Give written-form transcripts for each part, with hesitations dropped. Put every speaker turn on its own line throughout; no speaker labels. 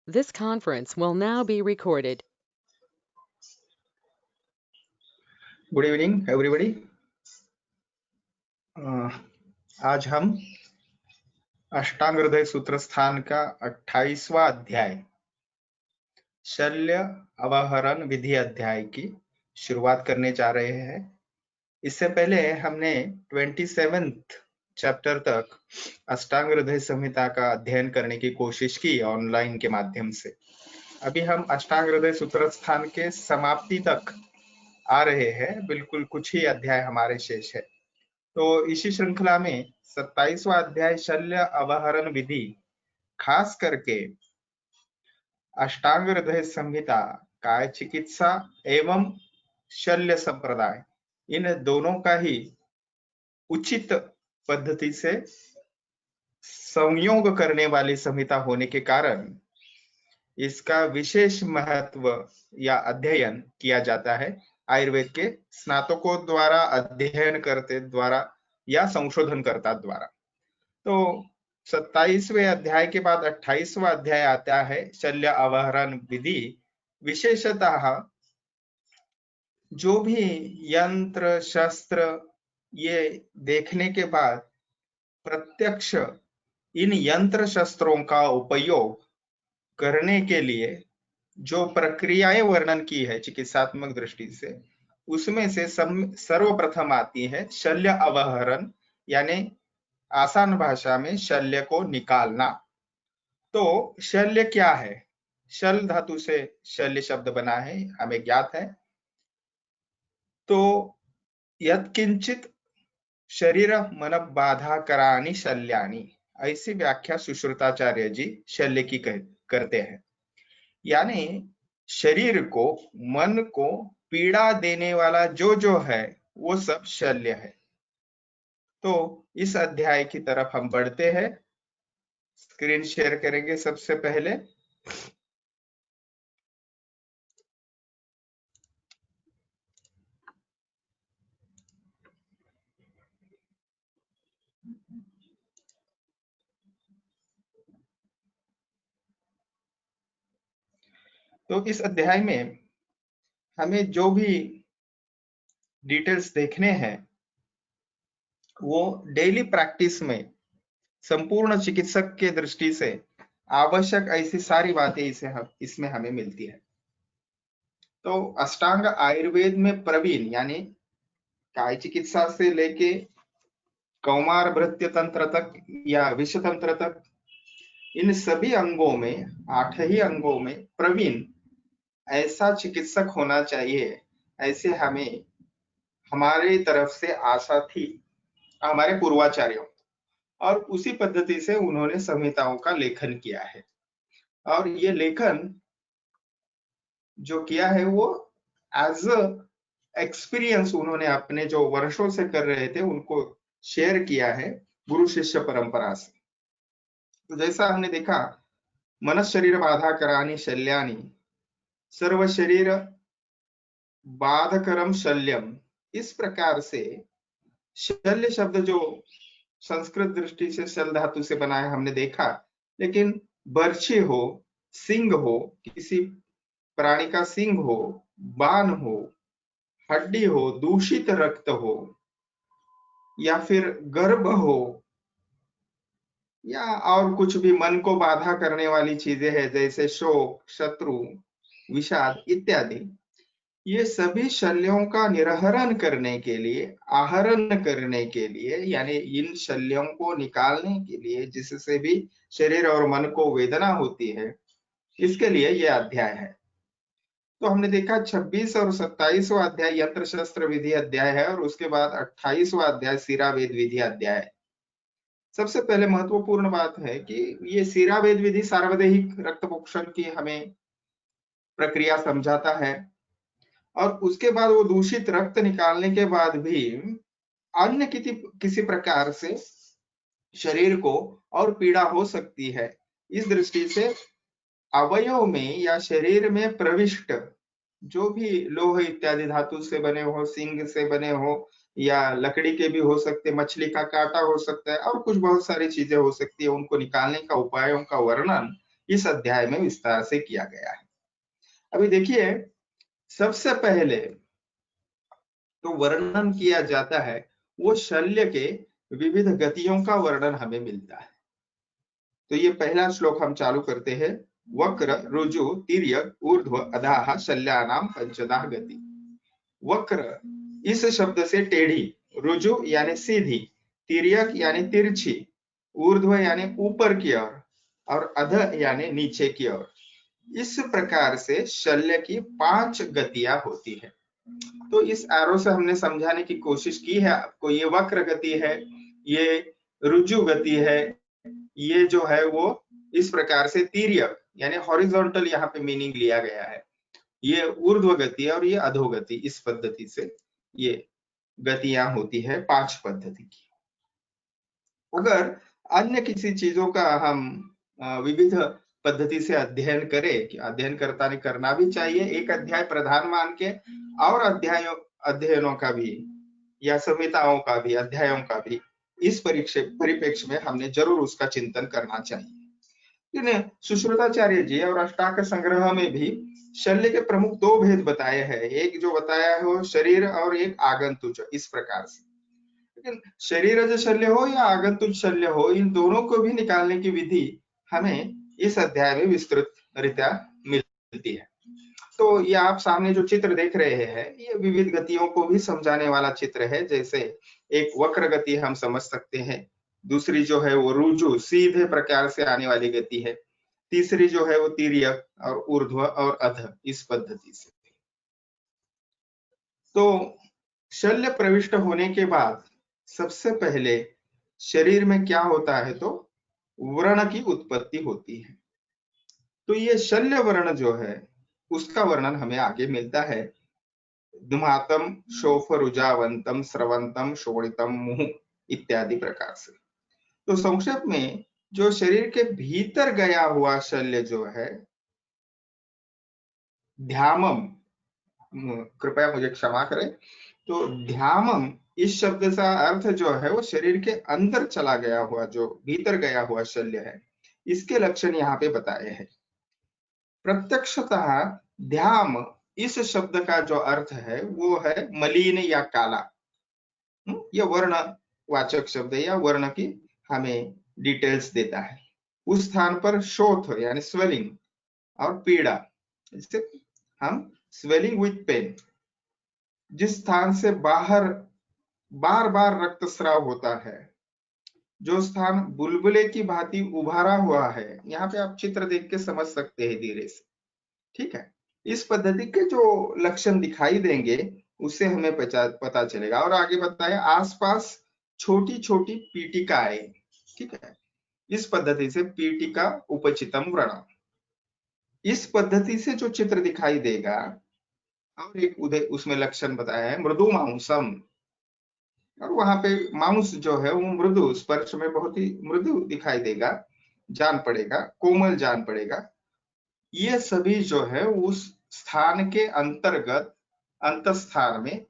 This conference will now be recorded.
Good evening everybody. आज हम अष्टांग हृदय सूत्र स्थान का 28वां अध्याय शल्य अवहरण विधि अध्याय की शुरुआत करने जा रहे हैं। इससे पहले हमने 27th चैप्टर तक अष्टांग हृदय संहिता का अध्ययन करने की कोशिश की ऑनलाइन के माध्यम से। अभी हम अष्टांग हृदय सूत्र स्थान के समाप्ति तक आ रहे हैं, बिल्कुल कुछ ही अध्याय हमारे शेष है। तो इसी श्रृंखला में 27वां अध्याय शल्य अवहरण विधि, खास करके अष्टांग हृदय संहिता, काय चिकित्सा एवं शल्य संप्रदाय, इन दोनों का ही उचित पद्धति से संयोग करने वाली संहिता होने के कारण इसका विशेष महत्व या अध्ययन किया जाता है आयुर्वेद के स्नातकों द्वारा, अध्ययन करते द्वारा या संशोधनकर्ता द्वारा। तो 27वें अध्याय के बाद 28वां अध्याय आता है शल्य अवहरण विधि। विशेषतः जो भी यंत्र शस्त्र ये देखने के बाद प्रत्यक्ष इन यंत्र शस्त्रों का उपयोग करने के लिए जो प्रक्रियाएं वर्णन की है चिकित्सात्मक दृष्टि से, उसमें से सर्वप्रथम आती है शल्य अवहरण, यानी आसान भाषा में शल्य को निकालना। तो शल्य क्या है? शल धातु से शल्य शब्द बना है, हमें ज्ञात है। तो यत्किंचित शरीर मन बाधाकराणि शल्यानि, ऐसी व्याख्या सुश्रुताचार्य जी शल्य की करते हैं। यानी शरीर को, मन को पीड़ा देने वाला जो है वो सब शल्य है। तो इस अध्याय की तरफ हम बढ़ते हैं। स्क्रीन शेयर करेंगे सबसे पहले। तो इस अध्याय में हमें जो भी डिटेल्स देखने हैं वो डेली प्रैक्टिस में संपूर्ण चिकित्सक के दृष्टि से आवश्यक ऐसी सारी बातें इसमें हमें मिलती है। तो अष्टांग आयुर्वेद में प्रवीण, यानी काय चिकित्सा से लेके कौमार भृत्य तंत्र तक या विष तंत्र तक, इन सभी अंगों में, 8 ही अंगों में प्रवीण ऐसा चिकित्सक होना चाहिए, ऐसे हमें हमारे तरफ से आशा थी हमारे पूर्वाचार्यों, और उसी पद्धति से उन्होंने संहिताओं का लेखन किया है। और ये लेखन जो किया है वो एज एक्सपीरियंस उन्होंने अपने जो वर्षों से कर रहे थे उनको शेयर किया है गुरु शिष्य परंपरा से। तो जैसा हमने देखा, मन शरीर बाधा करानी शल्यानी, सर्व शरीर बाधकरम शल्यम, इस प्रकार से शल्य शब्द जो संस्कृत दृष्टि से शल धातु से बना है हमने देखा, लेकिन बर्छी हो, सिंग हो, किसी प्राणी का सिंग हो, बाण हो, हड्डी हो, दूषित रक्त हो, या फिर गर्भ हो, या और कुछ भी मन को बाधा करने वाली चीजें हैं जैसे शोक, शत्रु, विषाद इत्यादि, ये सभी शल्यों का निरहरण करने के लिए, आहरण करने के लिए, यानी इन शल्यों को निकालने के लिए जिससे भी शरीर और मन को वेदना होती है, इसके लिए यह अध्याय है। तो हमने देखा 26 और 27वां अध्याय यंत्र शस्त्र विधि अध्याय है, और उसके बाद 28वां अध्याय सीरावेद विधि अध्याय है। सबसे पहले महत्वपूर्ण बात है कि ये सीरावेद विधि सार्वदेहिक रक्तपोषण की हमें प्रक्रिया समझाता है, और उसके बाद वो दूषित रक्त निकालने के बाद भी अन्य किसी प्रकार से शरीर को और पीड़ा हो सकती है, इस दृष्टि से अवयव में या शरीर में प्रविष्ट जो भी लोह इत्यादि धातु से बने हो, सिंग से बने हो, या लकड़ी के भी हो सकते, मछली का कांटा हो सकता है, और कुछ बहुत सारी चीजें हो सकती है, उनको निकालने का उपायों का वर्णन इस अध्याय में विस्तार से किया गया है। अभी देखिए, सबसे पहले तो वर्णन किया जाता है वो शल्य के विविध गतियों का वर्णन हमें मिलता है। तो ये पहला श्लोक हम चालू करते हैं। वक्र रुजु तिर्यक ऊर्ध्व अधाह शल्यानाम पंचदाह गति। वक्र इस शब्द से टेढ़ी, रुजु यानी सीधी, तिर्यक यानी तिरछी, ऊर्ध्व यानी ऊपर की ओर और अध यानी नीचे की ओर। इस प्रकार से शल्य की 5 गतियां होती है। तो इस एरो से हमने समझाने की कोशिश की है आपको। ये वक्र गति है, ये रुजु गति है, ये जो है वो इस प्रकार से तिर्यक यानी हॉरिजॉन्टल यहाँ पे मीनिंग लिया गया है, ये ऊर्ध्व गति है और ये अधोगति। इस पद्धति से ये गतियां होती है 5 पद्धति की। अगर अन्य किसी चीजों का हम विविध पद्धति से अध्ययन करें, कि अध्ययनकर्ता ने करना भी चाहिए, एक अध्याय प्रधान मान के और अध्ययनों का भी या संहिताओं का भी, अध्यायों का भी इस परिप्रेक्ष्य में हमने जरूर उसका चिंतन करना चाहिए। सुश्रुताचार्य जी और अष्टांग संग्रह में भी शल्य के प्रमुख 2 भेद बताए हैं। एक जो बताया है वो शरीर और एक आगंतुज, इस प्रकार से। लेकिन शरीरज शल्य हो या आगंतुक शल्य हो, इन दोनों को भी निकालने की विधि हमें इस अध्याय में विस्तृत रीत्या मिलती है। तो ये आप सामने जो चित्र देख रहे हैं, ये विविध गतियों को भी समझाने वाला चित्र है। जैसे एक वक्र गति हम समझ सकते हैं, दूसरी जो है वो रुजु सीधे प्रकार से आने वाली गति है, तीसरी जो है वो तिर्यक और ऊर्ध्व और अध, इस पद्धति से। तो शल्य प्रविष्ट होने के बाद सबसे पहले शरीर में क्या होता है, तो व्रण की उत्पत्ति होती है। तो ये शल्य वर्ण जो है उसका वर्णन हमें आगे मिलता है। दुमातम शोफ रुजावंतम स्रवंतम शोणितम मुह इत्यादि प्रकार से। तो संक्षेप में जो शरीर के भीतर गया हुआ शल्य जो है, ध्यामम, कृपया मुझे क्षमा करें, तो ध्यामम इस शब्द का अर्थ जो है वो शरीर के अंदर चला गया हुआ, जो भीतर गया हुआ शल्य है, इसके लक्षण यहाँ पे बताए हैं। प्रत्यक्षतः ध्याम इस शब्द का जो अर्थ है वो है मलिन या काला। यह वर्ण वाचक शब्द है या वर्ण की हमें डिटेल्स देता है। उस स्थान पर शोथ यानी स्वेलिंग और पीड़ा, जिसे हम स्वेलिंग विथ पेन, जिस स्थान से बाहर बार बार रक्तस्राव होता है, जो स्थान बुलबुले की भांति उभारा हुआ है, यहाँ पे आप चित्र देख के समझ सकते हैं धीरे से, ठीक है। इस पद्धति के जो लक्षण दिखाई देंगे उससे हमें पता चलेगा। और आगे बताया आसपास छोटी छोटी पीटिकाएं, ठीक है। इस पद्धति से पीटिका उपचितम व्रण, इस पद्धति से जो चित्र दिखाई देगा। और एक उदय उसमें लक्षण बताया है मृदु मांसम, और वहां पे मांस जो है वो मृदु, स्पर्श में बहुत ही मृदु दिखाई देगा, जान पड़ेगा, कोमल जान पड़ेगा। ये सभी जो है उस स्थान के अंतर्गत अंतस्थान में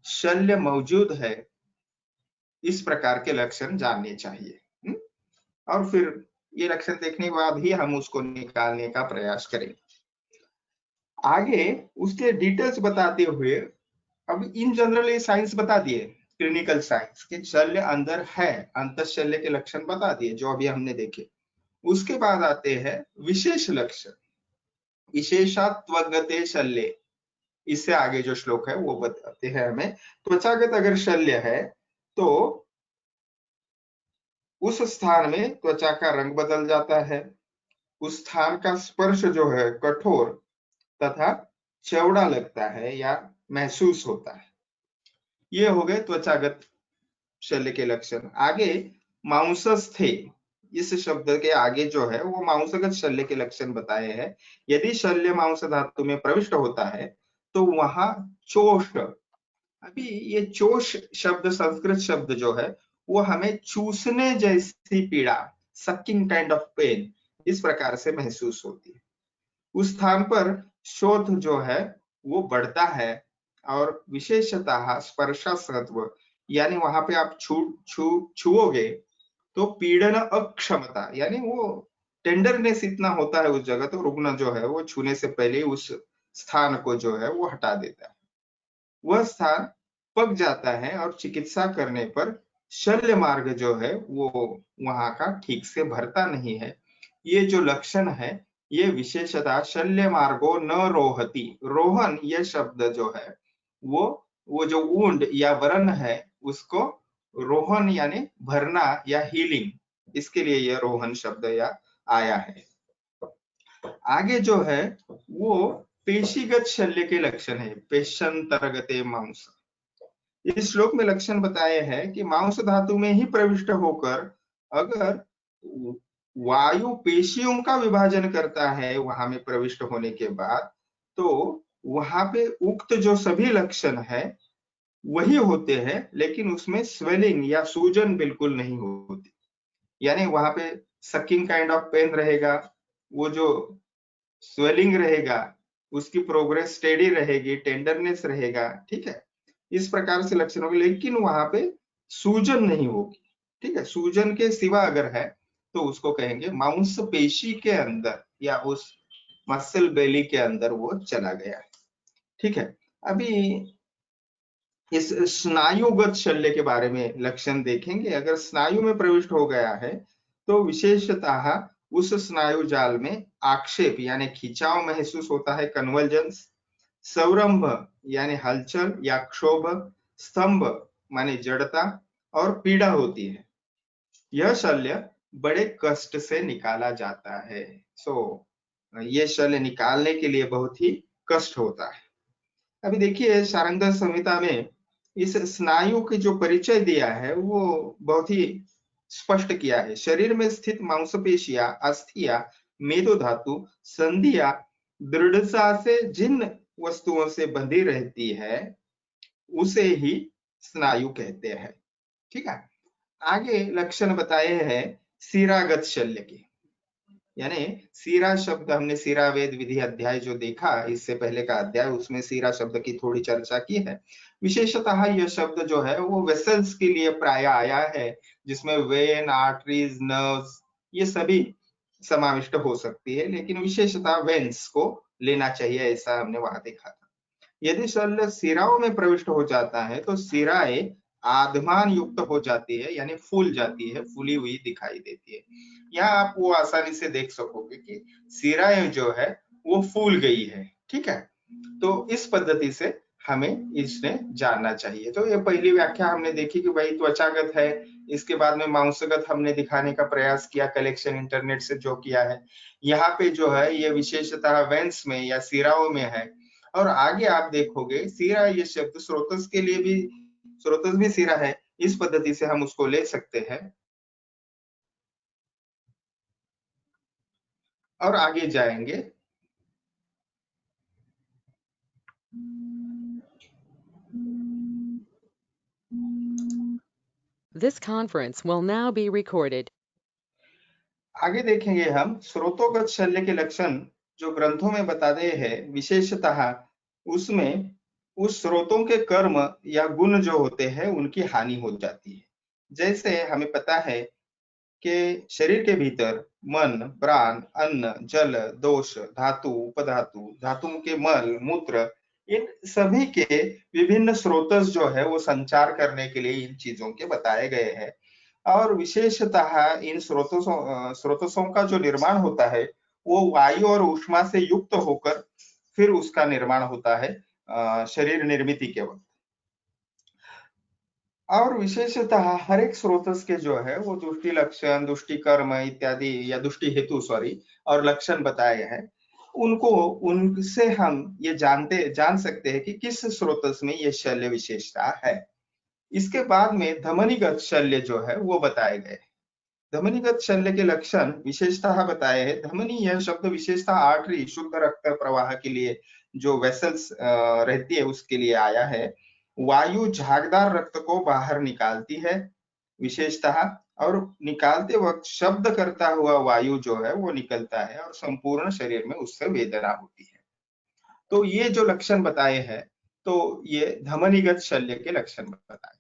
शल्य मौजूद है, इस प्रकार के लक्षण जानने चाहिए। और फिर ये लक्षण देखने के बाद ही हम उसको निकालने का प्रयास करेंगे। आगे उसके डिटेल्स बताते हुए, अब इन जनरल ये साइंस बता दिए, क्लिनिकल साइंस के शल्य अंदर है, अंतःशल्य के लक्षण बता दिए जो अभी हमने देखे। उसके बाद आते हैं विशेष लक्षण, विशेषत्वगते शल्य। इससे आगे जो श्लोक है वो बताते हैं हमें त्वचागत अगर शल्य है तो उस स्थान में त्वचा का रंग बदल जाता है, उस स्थान का स्पर्श जो है कठोर तथा चौड़ा लगता है या महसूस होता है। ये हो गए त्वचागत शल्य के लक्षण। आगे मांसस्थे, इस शब्द के आगे जो है वो मांसगत शल्य के लक्षण बताए हैं। यदि शल्य मांस धातु में प्रविष्ट होता है तो वहां चोष, अभी ये चोष शब्द संस्कृत शब्द जो है वो हमें चूसने जैसी पीड़ा, सकिंग काइंड ऑफ पेन, इस प्रकार से महसूस होती है। उस स्थान पर शोथ जो है वो बढ़ता है और विशेषतः स्पर्शसत्व, यानी वहां पे आप छुओगे तो पीड़न अक्षमता, यानी वो टेंडरनेस इतना होता है उस जगह, तो रुग्ण जो है वो छूने से पहले उस स्थान को जो है वो हटा देता है। वह स्थान पक जाता है और चिकित्सा करने पर शल्य मार्ग जो है वो वहां का ठीक से भरता नहीं है। ये जो लक्षण है ये विशेषतः शल्य मार्गो न रोहति, रोहन ये शब्द जो है वो जो वुंड या व्रण है उसको रोहन यानी भरना या हीलिंग, इसके लिए यह रोहन शब्द या आया है। आगे जो है वो पेशीगत शल्य के लक्षण है, पेशंतर्गते मांस। इस श्लोक में लक्षण बताए हैं कि मांस धातु में ही प्रविष्ट होकर अगर वायु पेशियों का विभाजन करता है वहां में प्रविष्ट होने के बाद, तो वहां पे उक्त जो सभी लक्षण है वही होते हैं, लेकिन उसमें स्वेलिंग या सूजन बिल्कुल नहीं होती। यानी वहां पे सकिंग काइंड ऑफ पेन रहेगा, वो जो स्वेलिंग रहेगा उसकी प्रोग्रेस स्टेडी रहेगी, टेंडरनेस रहेगा, ठीक है, इस प्रकार से लक्षण होंगे, लेकिन वहां पे सूजन नहीं होगी। ठीक है, सूजन के सिवा अगर है तो उसको कहेंगे मांसपेशी के अंदर या उस मसल बेली के अंदर वो चला गया है। ठीक है, अभी इस स्नायुगत शल्य के बारे में लक्षण देखेंगे। अगर स्नायु में प्रविष्ट हो गया है तो विशेषतः उस स्नायु जाल में आक्षेप यानी खिंचाव महसूस होता है, कन्वर्जेंस, सौरंभ यानी हलचल या क्षोभ, स्तंभ माने जड़ता और पीड़ा होती है। यह शल्य बड़े कष्ट से निकाला जाता है। ये शल्य निकालने के लिए बहुत ही कष्ट होता है। अभी देखिए शारंगधर संहिता में इस स्नायु की जो परिचय दिया है वो बहुत ही स्पष्ट किया है। शरीर में स्थित मांसपेशियां, अस्थियां, मेदो धातु, संधियां दृढ़ता से जिन वस्तुओं से बंधी रहती है उसे ही स्नायु कहते हैं। ठीक है, आगे लक्षण बताए हैं शिरागत शल्य के। यानी सीरा शब्द हमने सीरा वेद विधि अध्याय जो देखा इससे पहले का अध्याय, उसमें सीरा शब्द की थोड़ी चर्चा की है। विशेषतः यह शब्द जो है वो वेसल्स के लिए प्राय आया है, जिसमें वेन, आर्टरीज, नर्व्स ये सभी समाविष्ट हो सकती है, लेकिन विशेषतः वेन्स को लेना चाहिए, ऐसा हमने वहां देखा था। यदि शल्य सिराओं में प्रविष्ट हो जाता है तो सिराएं आधमान युक्त हो जाती है, यानी फूल जाती है, फूली हुई दिखाई देती है। यहाँ आप वो आसानी से देख सकोगे कि सिराएं जो है वो फूल गई है। ठीक है, तो इस पद्धति से हमें इसने जानना चाहिए। तो ये पहली व्याख्या हमने देखी कि भाई त्वचागत है, इसके बाद में मांसगत हमने दिखाने का प्रयास किया, कलेक्शन इंटरनेट से जो किया है। यहाँ पे जो है ये विशेषतः वेंस में या सिराओं में है। और आगे आप देखोगे सिरा ये शब्द स्रोतस के लिए भी, स्रोतस भी सिरा है, इस पद्धति से हम उसको ले सकते हैं। और आगे जाएंगे।
This conference will now be recorded.
आगे देखेंगे हम स्रोतोगत शल्य के लक्षण जो ग्रंथों में बताते हैं, विशेषतः उसमें उस स्रोतों के कर्म या गुण जो होते हैं उनकी हानि हो जाती है। जैसे हमें पता है कि शरीर के भीतर मन, प्राण, अन्न, जल, दोष, धातु, उपधातु, धातुओं के मल, मूत्र, इन सभी के विभिन्न स्रोतस जो है वो संचार करने के लिए इन चीजों के बताए गए हैं। और विशेषतः इन स्रोतसों का जो निर्माण होता है वो वायु और ऊष्मा से युक्त होकर फिर उसका निर्माण होता है शरीर निर्मित के वक्त। और विशेषतः हर एक स्रोतस के जो है वो दुष्टि लक्षण, दुष्टि कर्म इत्यादि या दुष्टि हेतु और लक्षण बताए हैं। उनको उनसे हम ये जान सकते हैं कि किस स्रोतस में ये शल्य विशेषता है। इसके बाद में धमनीगत शल्य जो है वो बताए गए। धमनीगत शल्य के लक्षण विशेषतः बताए हैं। धमनी यह शब्द विशेषतः आर्टरी, शुद्ध रक्त प्रवाह के लिए जो वेसल्स रहती है उसके लिए आया है। वायु झागदार रक्त को बाहर निकालती है विशेषतः, और निकालते वक्त शब्द करता हुआ वायु जो है वो निकलता है और संपूर्ण शरीर में उससे वेदना होती है। तो ये जो लक्षण बताए हैं तो ये धमनीगत शल्य के लक्षण बताए।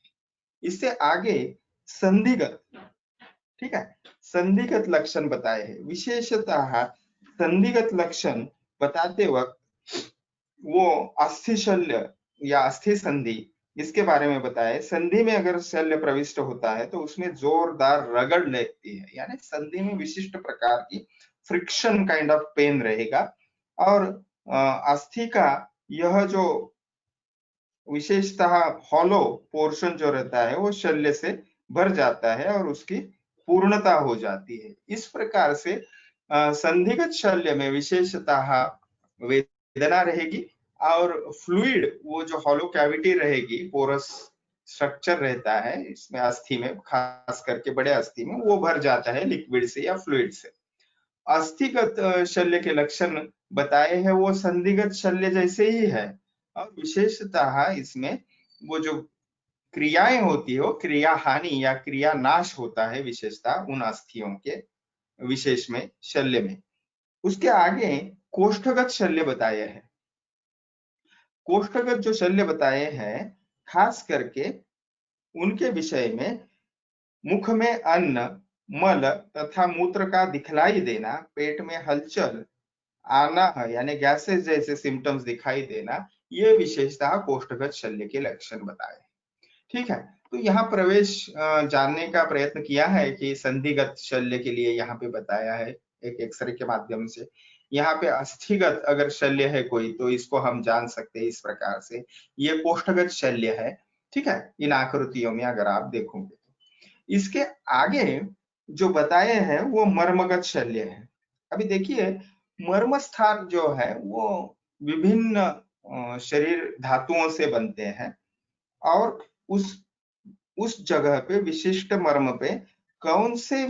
इससे आगे संधिगत ठीक है। संधिगत लक्षण बताए हैं, विशेषतः संधिगत लक्षण बताते वक्त वो अस्थि शल्य या अस्थि संधि इसके बारे में बताए। संधि में अगर शल्य प्रविष्ट होता है तो उसमें जोरदार रगड़ लगती है, यानी संधि में विशिष्ट प्रकार की फ्रिक्शन काइंड ऑफ पेन रहेगा। और अस्थि का यह जो विशेषतः हॉलो पोर्शन जो रहता है वो शल्य से भर जाता है और उसकी पूर्णता हो जाती है। इस प्रकार से संधिगत शल्य में विशेषतः वेदना रहेगी और फ्लूइड वो जो हॉलो कैविटी रहेगी, पोरस स्ट्रक्चर रहता है इसमें अस्थि में, खास करके बड़े अस्थि में, वो भर जाता है लिक्विड से या फ्लूइड से। अस्थिगत शल्य के लक्षण बताए हैं वो संधिगत शल्य जैसे ही है और विशेषतः इसमें वो जो क्रियाएं होती है वो क्रिया हानि या क्रिया नाश होता है विशेषतः उन अस्थियों के विशेष में शल्य में। उसके आगे कोष्ठगत शल्य बताए हैं। कोष्ठगत जो शल्य बताए हैं खास करके उनके विषय में मुख में अन्न, मल तथा मूत्र का दिखलाई देना, पेट में हलचल आना है यानी गैसेस जैसे सिम्टम्स दिखाई देना, ये विशेषतः कोष्ठगत शल्य के लक्षण बताए। ठीक है, तो यहाँ प्रवेश जानने का प्रयत्न किया है कि संधिगत शल्य के लिए यहाँ पे बताया है एक एक्सरे के माध्यम से। यहाँ पे अस्थिगत अगर शल्य है कोई तो इसको हम जान सकते हैं इस प्रकार से, ये कोष्ठगत शल्य है। ठीक है, इन आकृतियों में अगर आप देखोगे तो इसके आगे जो बताए हैं वो मर्मगत शल्य है। अभी देखिए, मर्म स्थान जो है वो विभिन्न शरीर धातुओं से बनते हैं और उस जगह पे विशिष्ट मर्म पे कौन से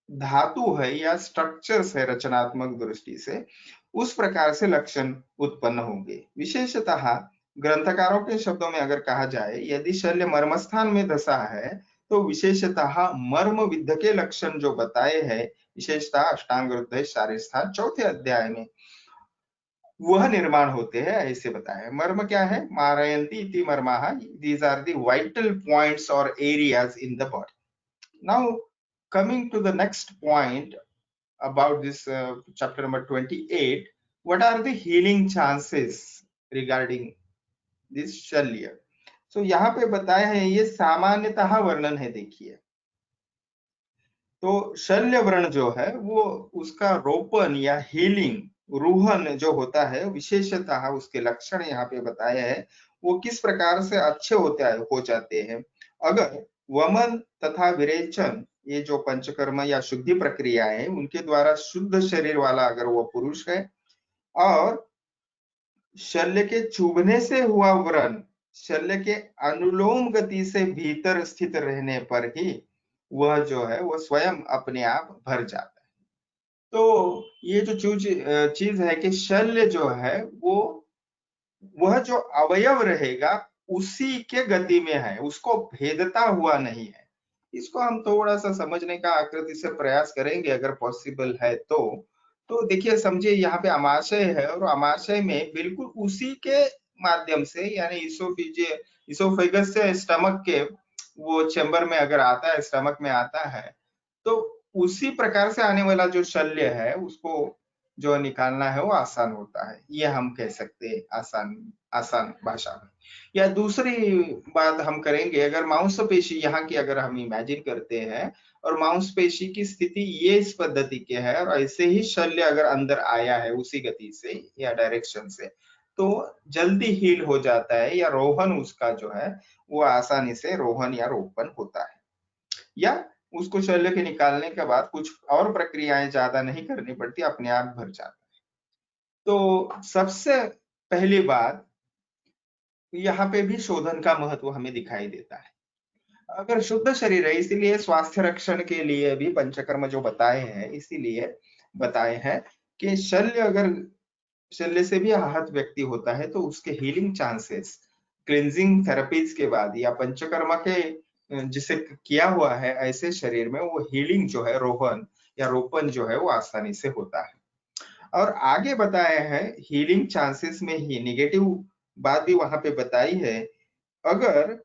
धातु है या स्ट्रक्चर्स है रचनात्मक दृष्टि से, उस प्रकार से लक्षण उत्पन्न होंगे। विशेषतः ग्रंथकारों के शब्दों में अगर कहा जाए, यदि शल्य मर्मस्थान में धसा है तो विशेषतः मर्म विद्ध के लक्षण जो बताए हैं, विशेषतः अष्टांग हृदय शारीर स्थान चौथे अध्याय में वह निर्माण होते हैं, ऐसे बताया है। मर्म क्या है? मारयन्ति इति मर्माः, these are the vital points or areas in the body. Now coming to the next point about this chapter number 28, what are the healing chances regarding this शल्य? So यहाँ पे बताया है, ये सामान्यतः वर्णन है। देखिए, तो शल्य व्रण जो है वो उसका रोपण या हीलिंग रूहन जो होता है, विशेषतः उसके लक्षण यहाँ पे बताए हैं वो किस प्रकार से अच्छे हो जाते हैं अगर वमन तथा विरेचन, ये जो पंचकर्म या शुद्धि प्रक्रिया है उनके द्वारा शुद्ध शरीर वाला अगर वो पुरुष है और शल्य के चुभने से हुआ व्रण शल्य के अनुलोम गति से भीतर स्थित रहने पर ही वह जो है वो स्वयं अपने आप भर जाता है। तो ये जो चीज है कि शल्य जो है वो वह जो अवयव रहेगा उसी के गति में है, उसको भेदता हुआ नहीं है। इसको हम थोड़ा सा समझने का आकृति से प्रयास करेंगे अगर पॉसिबल है तो देखिए, समझिए यहाँ पे अमाशय है और अमाशय में बिल्कुल उसी के माध्यम से यानी इसोफेगस से स्टमक के वो चेंबर में अगर आता है, स्टमक में आता है, तो उसी प्रकार से आने वाला जो शल्य है उसको जो निकालना है वो आसान होता है, ये हम कह सकते हैं आसान भाषा में। या दूसरी बात हम करेंगे, अगर मांसपेशी यहाँ की अगर हम इमेजिन करते हैं और मांसपेशी की स्थिति ये इस पद्धति के है और ऐसे ही शल्य अगर अंदर आया है उसी गति से या डायरेक्शन से, तो जल्दी हील हो जाता है या रोहन उसका जो है वो आसानी से रोहन या रोपण होता है, या उसको शल्य के निकालने के बाद कुछ और प्रक्रियाएं ज्यादा नहीं करनी पड़ती, अपने आप भर जाता है। तो सबसे पहली बात, यहाँ पे भी शोधन का महत्व हमें दिखाई देता है। अगर शुद्ध शरीर है, इसीलिए स्वास्थ्य रक्षण के लिए भी पंचकर्म जो बताए हैं, इसीलिए बताए हैं कि शल्य से भी आहत व्यक्ति होता है तो उसके हीलिंग चांसेस क्लींजिंग थेरेपीज के बाद या पंचकर्म के जिसे किया हुआ है ऐसे शरीर में वो हीलिंग जो है रोहन या रोपण जो है वो आसानी से होता है। और आगे बताया है हीलिंग चांसेस में ही नेगेटिव बात भी वहां पे बताई है, अगर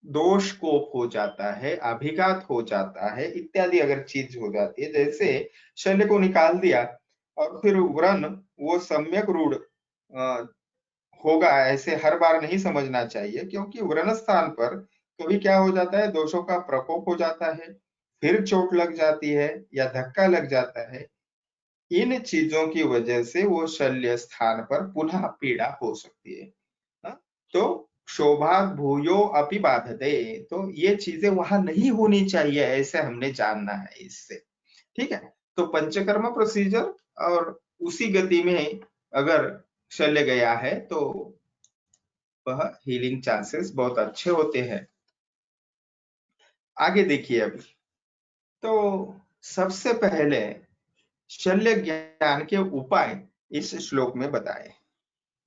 दोष कोप हो जाता है, अभिघात हो जाता है इत्यादि अगर चीज हो जाती है, जैसे शल्य को निकाल दिया और फिर व्रण वो सम्यक रूढ़ होगा, ऐसे हर बार नहीं समझना चाहिए, क्योंकि व्रण स्थान पर कभी क्या हो जाता है, दोषों का प्रकोप हो जाता है, फिर चोट लग जाती है या धक्का लग जाता है। इन चीजों की वजह से वो शल्य स्थान पर पुनः पीड़ा हो सकती है। हाँ? तो शोभात भूयो अपि बाधते, तो ये चीजें वहां नहीं होनी चाहिए, ऐसे हमने जानना है इससे। ठीक है, तो पंचकर्म प्रोसीजर और उसी गति में अगर शल्य गया है तो वह हीलिंग चांसेस बहुत अच्छे होते हैं। आगे देखिए अभी, तो सबसे पहले शल्य ज्ञान के उपाय इस श्लोक में बताए।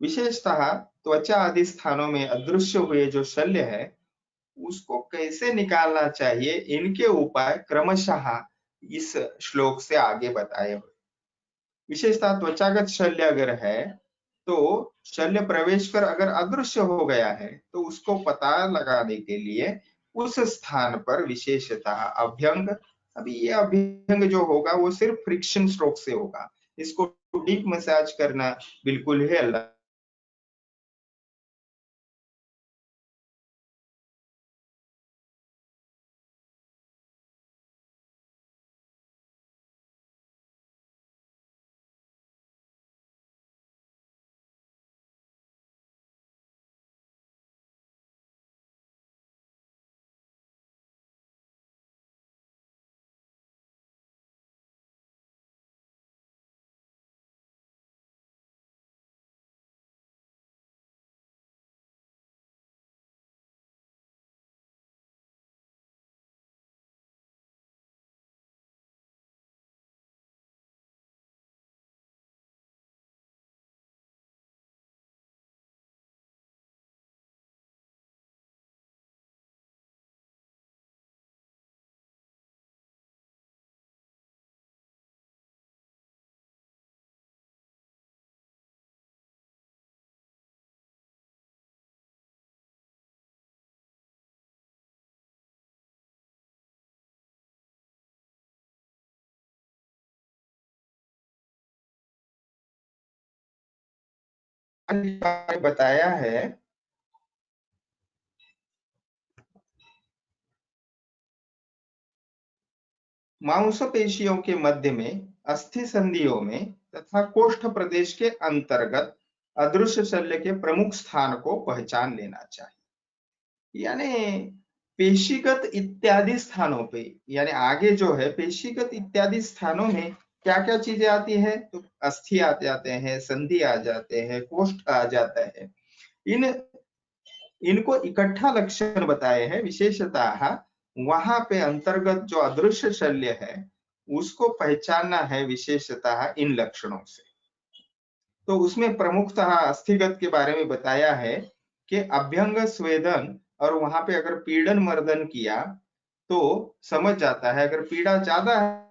विशेषतः त्वचा आदि स्थानों में अदृश्य हुए जो शल्य है उसको कैसे निकालना चाहिए, इनके उपाय क्रमशः इस श्लोक से आगे बताए हुए। विशेषतः त्वचागत शल्य अगर है तो शल्य प्रवेश कर अगर अदृश्य हो गया है तो उसको पता लगाने के लिए उस स्थान पर विशेषतः अभ्यंग, अभी ये अभ्यंग जो होगा वो सिर्फ फ्रिक्शन स्ट्रोक से होगा, इसको डीप मसाज करना बिल्कुल ही अलग। बताया है मांसपेशियों के मध्य में, अस्थि संधियों में तथा कोष्ठ प्रदेश के अंतर्गत अदृश्य शल्य के प्रमुख स्थान को पहचान लेना चाहिए। यानी पेशीगत इत्यादि स्थानों पे, यानी आगे जो है पेशीगत इत्यादि स्थानों में क्या क्या चीजें आती है, तो अस्थि आ जाते हैं, संधि आ जाते हैं, कोष्ठ आ जाता है। इन इनको इकट्ठा लक्षण बताए हैं, विशेषतः वहां पे अंतर्गत जो अदृश्य शल्य है उसको पहचानना है विशेषतः इन लक्षणों से। तो उसमें प्रमुखतः अस्थिगत के बारे में बताया है कि अभ्यंग स्वेदन, और वहां पे अगर पीड़न मर्दन किया तो समझ जाता है, अगर पीड़ा ज्यादा है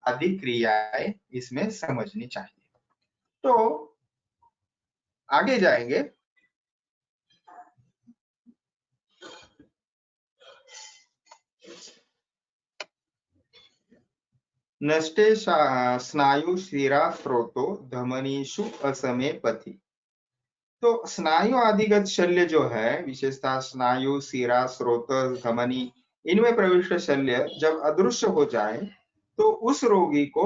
आदि क्रियाएं इसमें समझनी चाहिए। तो आगे जाएंगे, नष्टे स्नायु शिरा स्रोतो धमनीषु असमे पथि। तो स्नायु आदिगत शल्य जो है, विशेषतः स्नायु शिरा स्रोत धमनी, इनमें प्रविष्ट शल्य जब अदृश्य हो जाए तो उस रोगी को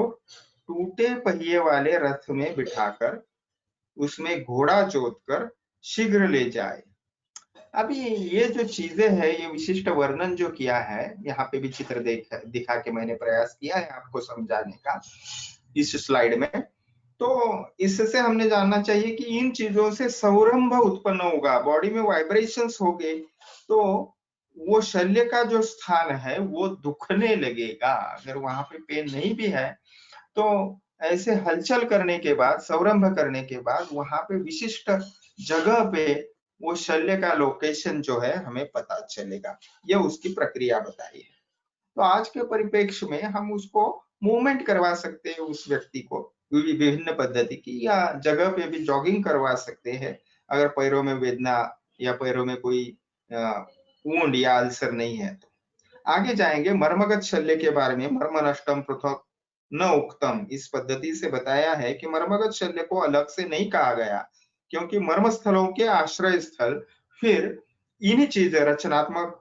टूटे पहिए वाले रथ में बिठाकर उसमें घोड़ा जोतकर शीघ्र ले जाए। अभी ये जो चीजें है, ये विशिष्ट वर्णन जो किया है, यहाँ पे भी चित्र दिखा के मैंने प्रयास किया है आपको समझाने का इस स्लाइड में। तो इससे हमने जानना चाहिए कि इन चीजों से सौरंभ उत्पन्न होगा, बॉडी में वाइब्रेशंस होंगे, तो वो शल्य का जो स्थान है वो दुखने लगेगा। अगर वहां पे पेन नहीं भी है तो ऐसे हलचल करने के बाद, सौरंभ करने के बाद वहां पे विशिष्ट जगह पे वो शल्य का लोकेशन जो है हमें पता चलेगा। ये उसकी प्रक्रिया बताई है। तो आज के परिप्रेक्ष्य में हम उसको मूवमेंट करवा सकते हैं उस व्यक्ति को विभिन्न पद्धति की, या जगह पे भी जॉगिंग करवा सकते हैं अगर पैरों में वेदना या पैरों में कोई वुंड या अल्सर नहीं है तो। आगे जाएंगे मर्मगत शल्य के बारे में। मर्म नष्टम पृथक न उक्तम, इस पद्धति से बताया है कि मर्मगत शल्य को अलग से नहीं कहा गया, क्योंकि मर्म स्थलों के आश्रय स्थल फिर इन्हीं चीज रचनात्मक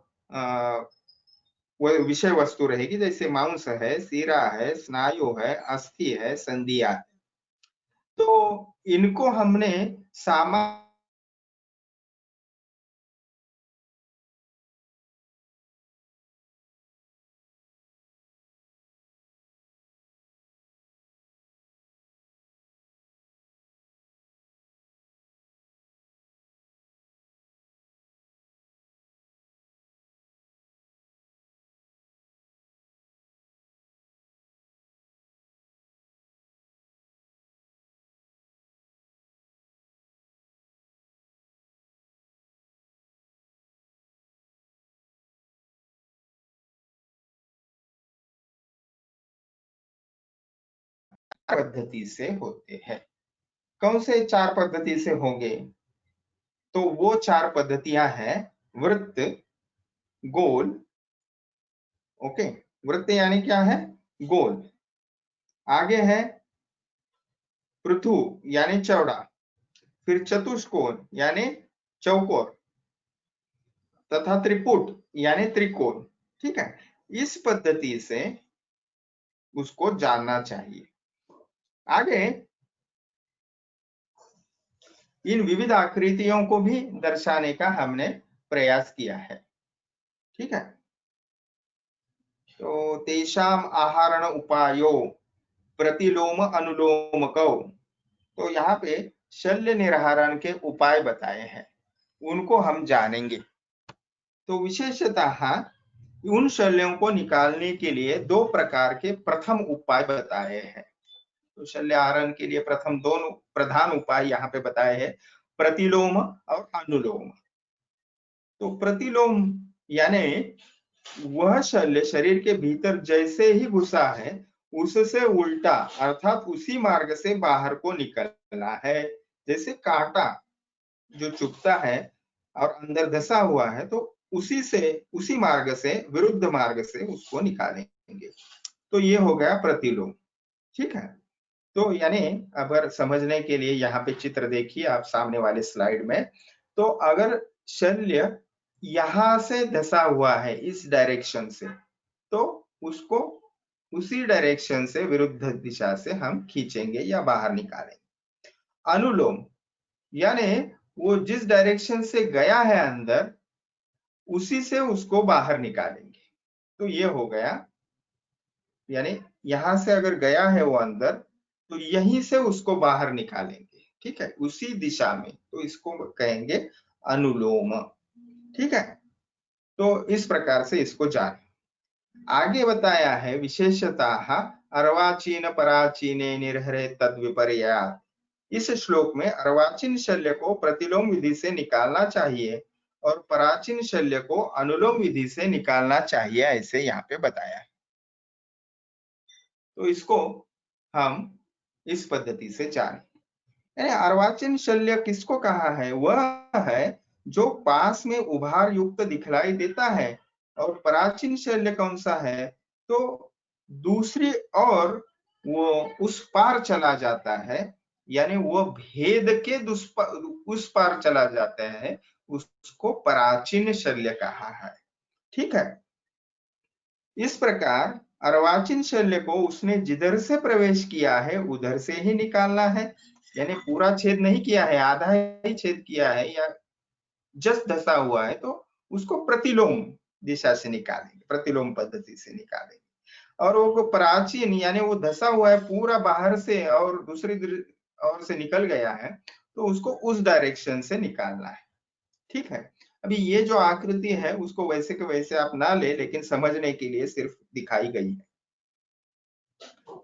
वो विषय वस्तु रहेगी, जैसे मांस है, सीरा है, स्नायु है, अस्थि है, संधिया है। तो इनको हमने सामान्य पद्धति से होते हैं। कौन से 4 पद्धति से होंगे? तो वो 4 पद्धतियां हैं वृत्त, गोल, ओके, वृत्त यानी क्या है? गोल। आगे है पृथु यानी चौड़ा, फिर चतुष्कोण यानी चौकोर, तथा त्रिपुट यानी त्रिकोण। ठीक है, इस पद्धति से उसको जानना चाहिए। आगे इन विविध आकृतियों को भी दर्शाने का हमने प्रयास किया है। ठीक है, तो तेषाम आहरण उपायो प्रतिलोम अनुलोमकौ, तो यहाँ पे शल्य निर्हरण के उपाय बताए हैं, उनको हम जानेंगे। तो विशेषतः उन शल्यों को निकालने के लिए 2 प्रकार के प्रथम उपाय बताए हैं। तो शल्य आहरण के लिए प्रथम 2 प्रधान उपाय यहाँ पे बताए हैं, प्रतिलोम और अनुलोम। तो प्रतिलोम यानी वह शल्य शरीर के भीतर जैसे ही घुसा है उससे उल्टा अर्थात उसी मार्ग से बाहर को निकलना है। जैसे कांटा जो चुभता है और अंदर धसा हुआ है, तो उसी मार्ग से, विरुद्ध मार्ग से उसको निकालेंगे। तो ये हो गया प्रतिलोम। ठीक है, तो यानी अगर समझने के लिए यहाँ पे चित्र देखिए आप सामने वाले स्लाइड में, तो अगर शल्य यहां से धसा हुआ है इस डायरेक्शन से, तो उसको उसी डायरेक्शन से, विरुद्ध दिशा से हम खींचेंगे या बाहर निकालेंगे। अनुलोम यानी वो जिस डायरेक्शन से गया है अंदर, उसी से उसको बाहर निकालेंगे। तो ये हो गया, यानी यहां से अगर गया है वो अंदर, तो यहीं से उसको बाहर निकालेंगे। ठीक है, उसी दिशा में, तो इसको कहेंगे अनुलोम। ठीक है, तो इस प्रकार से इसको जाने। आगे बताया है विशेषतः अर्वाचीन पराचीने निर्हरे तद विपर्यात्। इस श्लोक में अर्वाचीन शल्य को प्रतिलोम विधि से निकालना चाहिए और पराचीन शल्य को अनुलोम विधि से निकालना चाहिए, ऐसे यहाँ पे बताया है। तो इसको हम इस पद्धति से जाने। अर्वाचीन शल्य किसको कहा है? वह है जो पास में उभार युक्त दिखलाई देता है। और पराचीन शल्य कौन सा है? तो दूसरी और वो उस पार चला जाता है, यानी वो भेद के उस पार चला जाता है, उसको पराचीन शल्य कहा है। ठीक है, इस प्रकार अर्वाचीन शल्य को उसने जिधर से प्रवेश किया है उधर से ही निकालना है, यानी पूरा छेद नहीं किया है, आधा ही छेद किया है या जस्ट धसा हुआ है तो उसको प्रतिलोम दिशा से निकालेंगे, प्रतिलोम पद्धति से निकालेंगे। और वो प्राचीन यानी वो धसा हुआ है पूरा बाहर से और दूसरी ओर से निकल गया है, तो उसको उस डायरेक्शन से निकालना है। ठीक है। अभी ये जो आकृति है उसको वैसे के वैसे आप ना ले, लेकिन समझने के लिए सिर्फ दिखाई गई है।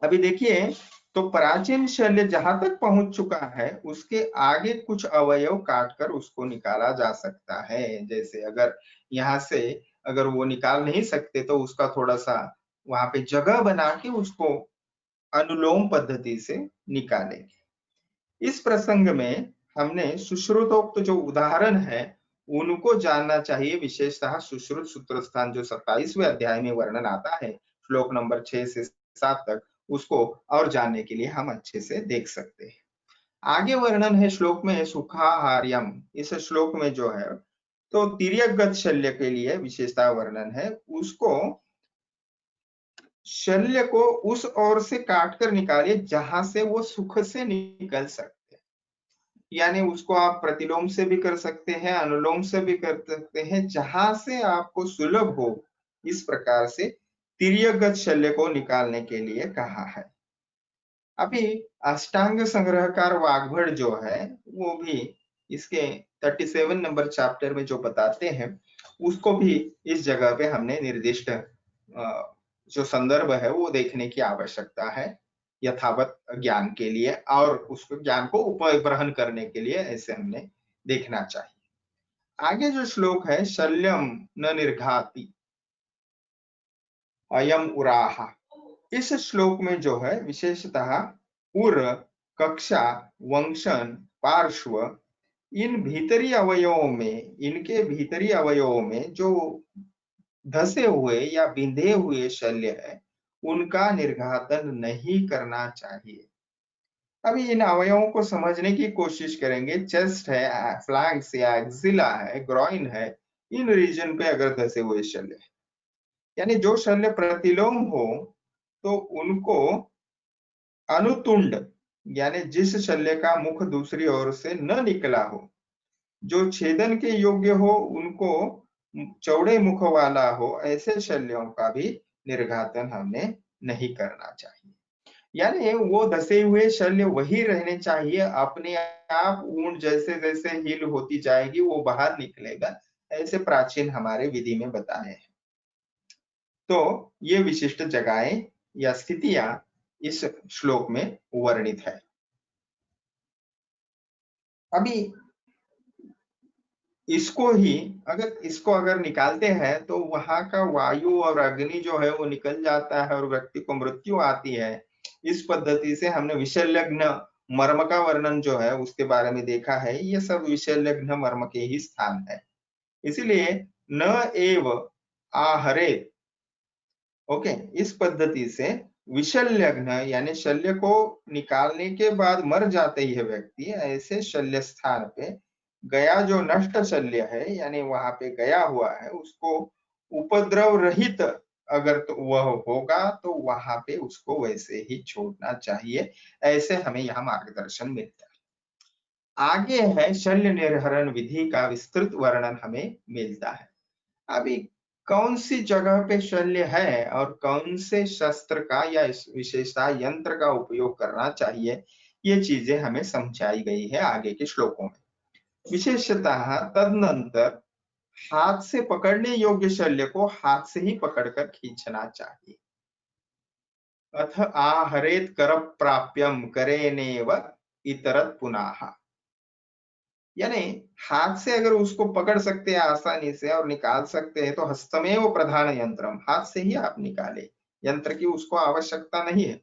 अभी देखिए, तो प्राचीन शल्य जहां तक पहुंच चुका है उसके आगे कुछ अवयव काटकर उसको निकाला जा सकता है। जैसे अगर यहाँ से अगर वो निकाल नहीं सकते तो उसका थोड़ा सा वहां पे जगह बना के उसको अनुलोम पद्धति से निकालेंगे। इस प्रसंग में हमने सुश्रुतोक्त जो उदाहरण है उनको जानना चाहिए, विशेषतः सुश्रुत सूत्रस्थान जो 27वें अध्याय में वर्णन आता है श्लोक नंबर 6 से 7 तक, उसको और जानने के लिए हम अच्छे से देख सकते हैं। आगे वर्णन है श्लोक में सुखाहार्यम। इस श्लोक में जो है तो तिर्यकगत शल्य के लिए विशेषता वर्णन है, उसको शल्य को उस ओर से काटकर निकालिए जहां से वो सुख से निकल सकते हैं। यानी उसको आप प्रतिलोम से भी कर सकते हैं, अनुलोम से भी कर सकते हैं, जहां से आपको सुलभ हो। इस प्रकार से तिर्यकगत शल्य को निकालने के लिए कहा है। अभी अष्टांग संग्रहकार वाग्भट जो है वो भी इसके 37 नंबर चैप्टर में जो बताते हैं उसको भी इस जगह पे हमने निर्दिष्ट जो संदर्भ है वो देखने की आवश्यकता है यथावत ज्ञान के लिए, और उसको ज्ञान को उपग्रहण करने के लिए ऐसे हमने देखना चाहिए। आगे जो श्लोक है शल्यम न निर्घाति अयम उराहा, इस श्लोक में जो है विशेषतः उर, कक्षा, वंशन, पार्श्व, इन भीतरी अवयवों में, इनके भीतरी अवयवों में जो धसे हुए या बिंधे हुए शल्य है उनका निर्घातन नहीं करना चाहिए। अभी इन अवयवों को समझने की कोशिश करेंगे। चेस्ट है, फ्लैंक्स या एक्सिला है, ग्रॉइन है, इन रीजन पे अगर धसे हुए शल्य है, यानी जो शल्य प्रतिलोम हो तो उनको अनुतुंड यानी जिस शल्य का मुख दूसरी ओर से न निकला हो, जो छेदन के योग्य हो, उनको चौड़े मुख वाला हो, ऐसे शल्यों का भी निर्घातन हमने नहीं करना चाहिए। यानी वो धसे हुए शल्य वही रहने चाहिए, अपने आप ऊन जैसे जैसे हील होती जाएगी वो बाहर निकलेगा, ऐसे प्राचीन हमारे विधि में बताए हैं। तो ये विशिष्ट जगहें या स्थितियां इस श्लोक में वर्णित है। अभी इसको अगर निकालते हैं तो वहां का वायु और अग्नि जो है वो निकल जाता है और व्यक्ति को मृत्यु आती है। इस पद्धति से हमने विषयलग्न मर्म का वर्णन जो है उसके बारे में देखा है। ये सब विषयलग्न मर्म के ही स्थान है, इसीलिए न एव आहरेत। ओके, इस पद्धति से विशल्यघ्न यानी शल्य को निकालने के बाद मर जाते ही है व्यक्ति, ऐसे शल्य स्थान पे गया जो नष्ट शल्य है यानी वहां पे गया हुआ है उसको उपद्रव रहित अगर तो वह होगा तो वहां पे उसको वैसे ही छोड़ना चाहिए, ऐसे हमें यहाँ मार्गदर्शन मिलता है। आगे है शल्य निर्हरण विधि का विस्तृत वर्णन हमें मिलता है। अभी कौन सी जगह पे शल्य है और कौन से शस्त्र का या विशेषता यंत्र का उपयोग करना चाहिए, ये चीजें हमें समझाई गई है आगे के श्लोकों में। विशेषतः तदनंतर हाथ से पकड़ने योग्य शल्य को हाथ से ही पकड़कर खींचना चाहिए। अथ आहरेत कर प्राप्यम करेनेव इतरत पुनः, यानी हाथ से अगर उसको पकड़ सकते हैं आसानी से और निकाल सकते हैं तो हस्तमेव प्रधान यंत्रम, हाथ से ही आप निकाले, यंत्र की उसको आवश्यकता नहीं है,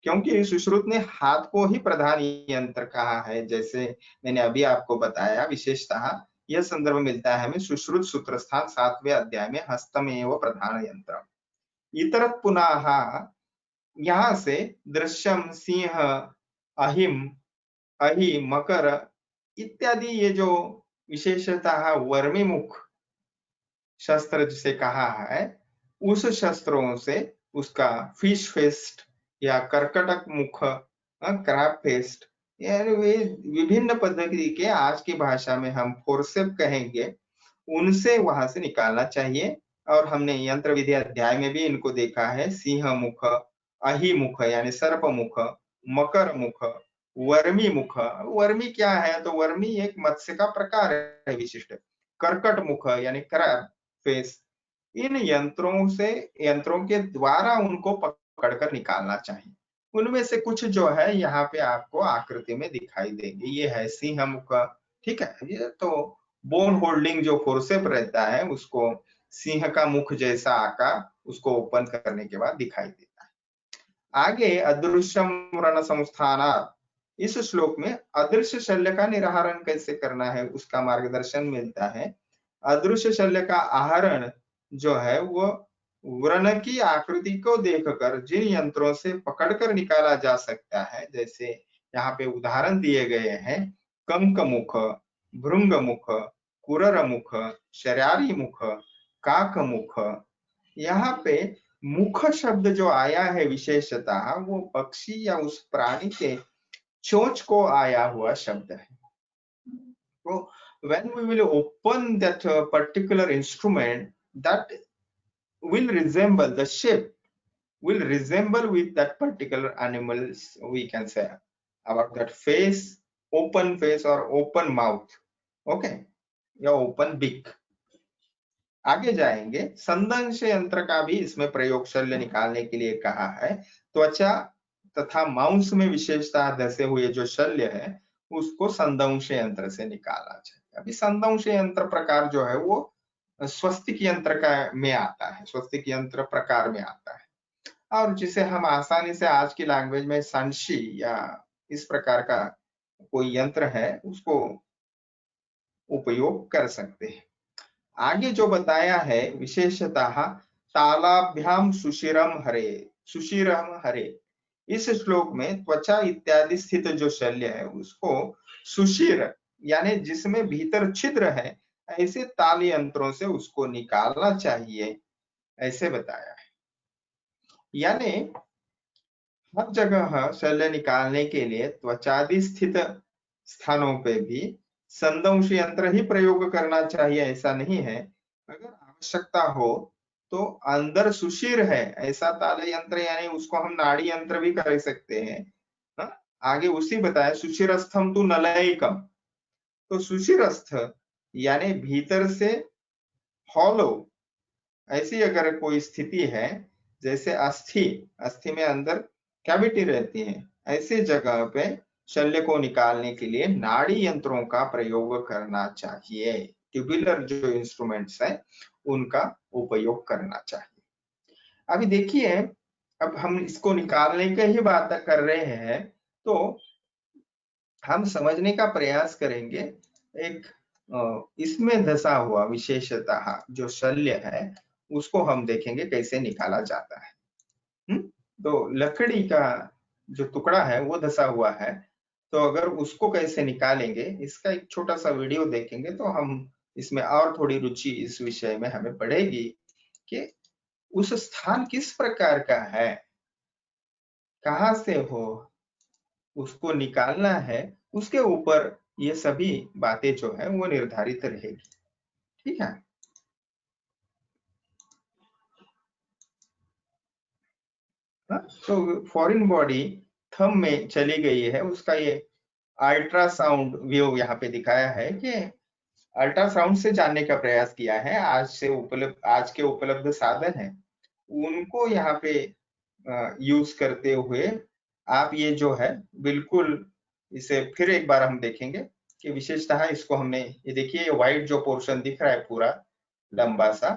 क्योंकि सुश्रुत ने हाथ को ही प्रधान यंत्र कहा है। जैसे मैंने अभी आपको बताया, विशेषतः यह संदर्भ मिलता है हमें सुश्रुत सूत्रस्थान 7वें अध्याय में हस्तमेव प्रधान यंत्रम। इतरत पुनः यहाँ से दृश्यम, सिंह, अहिम, अहि, मकर इत्यादि ये जो विशेषतः वर्मीमुख शस्त्र जिसे कहा है, उस शस्त्रों से उसका फिश फेस्ट या कर्कटक मुख, क्रैब फेस्ट, यानी वे विभिन्न पद्धति के, आज की भाषा में हम फोर्सेप कहेंगे, उनसे वहां से निकालना चाहिए। और हमने यंत्र विधि अध्याय में भी इनको देखा है। सिंह मुख, अहिमुख यानी सर्प मुख, मकर मुख, वर्मी मुख। वर्मी क्या है? तो वर्मी एक मत्स्य का प्रकार है विशिष्ट। कर्कट मुख यानी क्रैब फेस। इन यंत्रों के द्वारा उनको पकड़कर निकालना चाहिए। उनमें से कुछ जो है यहाँ पे आपको आकृति में दिखाई देंगे। ये है सिंह मुख, ठीक है। ये तो बोन होल्डिंग जो फोर्सेप रहता है, उसको सिंह का मुख जैसा आकार उसको ओपन करने के बाद दिखाई देता है। आगे अदृश्यम व्रण संस्थान, इस श्लोक में अदृश्य शल्य का निराहरण कैसे करना है उसका मार्गदर्शन मिलता है। अदृश्य शल्य का आहरण जो है वो व्रण की आकृति को देखकर जिन यंत्रों से पकड़कर निकाला जा सकता है, जैसे यहाँ पे उदाहरण दिए गए हैं, कंक मुख, भृंग मुख, कुरर मुख, शरारी मुख, काक मुख। यहाँ पे मुख शब्द जो आया है विशेषतः वो पक्षी या उस प्राणी के चोंच को आया हुआ शब्द है। तो when we will open that particular instrument, that will resemble, the shape will resemble with that particular animals, we can say about that face, open face or open mouth, okay, या open beak। आगे जाएंगे, संदंश यंत्र का भी इसमें प्रयोग शल्य निकालने के लिए कहा है। त्वचा तथा मांस में विशेषतः धसे हुए जो शल्य है उसको संदंश यंत्र से निकाला जाए। अभी संदंश यंत्र प्रकार जो है वो स्वस्तिक यंत्र का में आता है, स्वस्तिक यंत्र प्रकार में आता है, और जिसे हम आसानी से आज की लैंग्वेज में संशी या इस प्रकार का कोई यंत्र है उसको उपयोग कर सकते हैं। आगे जो बताया है विशेषतः तालाभ्याम सुशिरम हरे, सुशिरम हरे, इस श्लोक में त्वचा इत्यादि स्थित जो शल्य है उसको सुशिर यानी जिसमें भीतर छिद्र है, ऐसे ताल यंत्रों से उसको निकालना चाहिए, ऐसे बताया है। यानी हर जगह शल्य निकालने के लिए त्वचादि स्थित स्थानों पे भी संदंश यंत्र ही प्रयोग करना चाहिए, ऐसा नहीं है। अगर आवश्यकता हो तो अंदर सुशिर है ऐसा ताल यंत्र, यानी उसको हम नाड़ी यंत्र भी कर सकते हैं। हाँ? आगे उसी बताया सुशिरस्थम तु नलयिकम, तो सुशिरस्थ यानी भीतर से हॉलो, ऐसी अगर कोई स्थिति है, जैसे अस्थि, अस्थि में अंदर कैविटी रहती है, ऐसे जगह पे शल्य को निकालने के लिए नाड़ी यंत्रों का प्रयोग करना चाहिए। ट्यूबुलर जो इंस्ट्रूमेंट्स है उनका उपयोग करना चाहिए। अभी देखिए, अब हम इसको निकालने की ही बात कर रहे हैं, तो हम समझने का प्रयास करेंगे। एक इसमें धसा हुआ विशेषतः जो शल्य है उसको हम देखेंगे कैसे निकाला जाता है। तो लकड़ी का जो टुकड़ा है वो धसा हुआ है, तो अगर उसको कैसे निकालेंगे इसका एक छोटा सा वीडियो देखेंगे तो हम इसमें और थोड़ी रुचि इस विषय में हमें बढ़ेगी कि उस स्थान किस प्रकार का है, कहाँ से हो, उसको निकालना है, उसके ऊपर ये सभी बातें जो है वो निर्धारित रहेगी। ठीक है। तो फॉरेन बॉडी थंब में चली गई है, उसका ये अल्ट्रासाउंड व्यू यहाँ पे दिखाया है कि अल्ट्रासाउंड से जानने का प्रयास किया है। आज के उपलब्ध साधन है उनको यहाँ पे यूज करते हुए आप ये जो है बिल्कुल इसे फिर एक बार हम देखेंगे कि विशेषतः इसको हमने, ये देखिए ये व्हाइट जो पोर्शन दिख रहा है पूरा लंबा सा,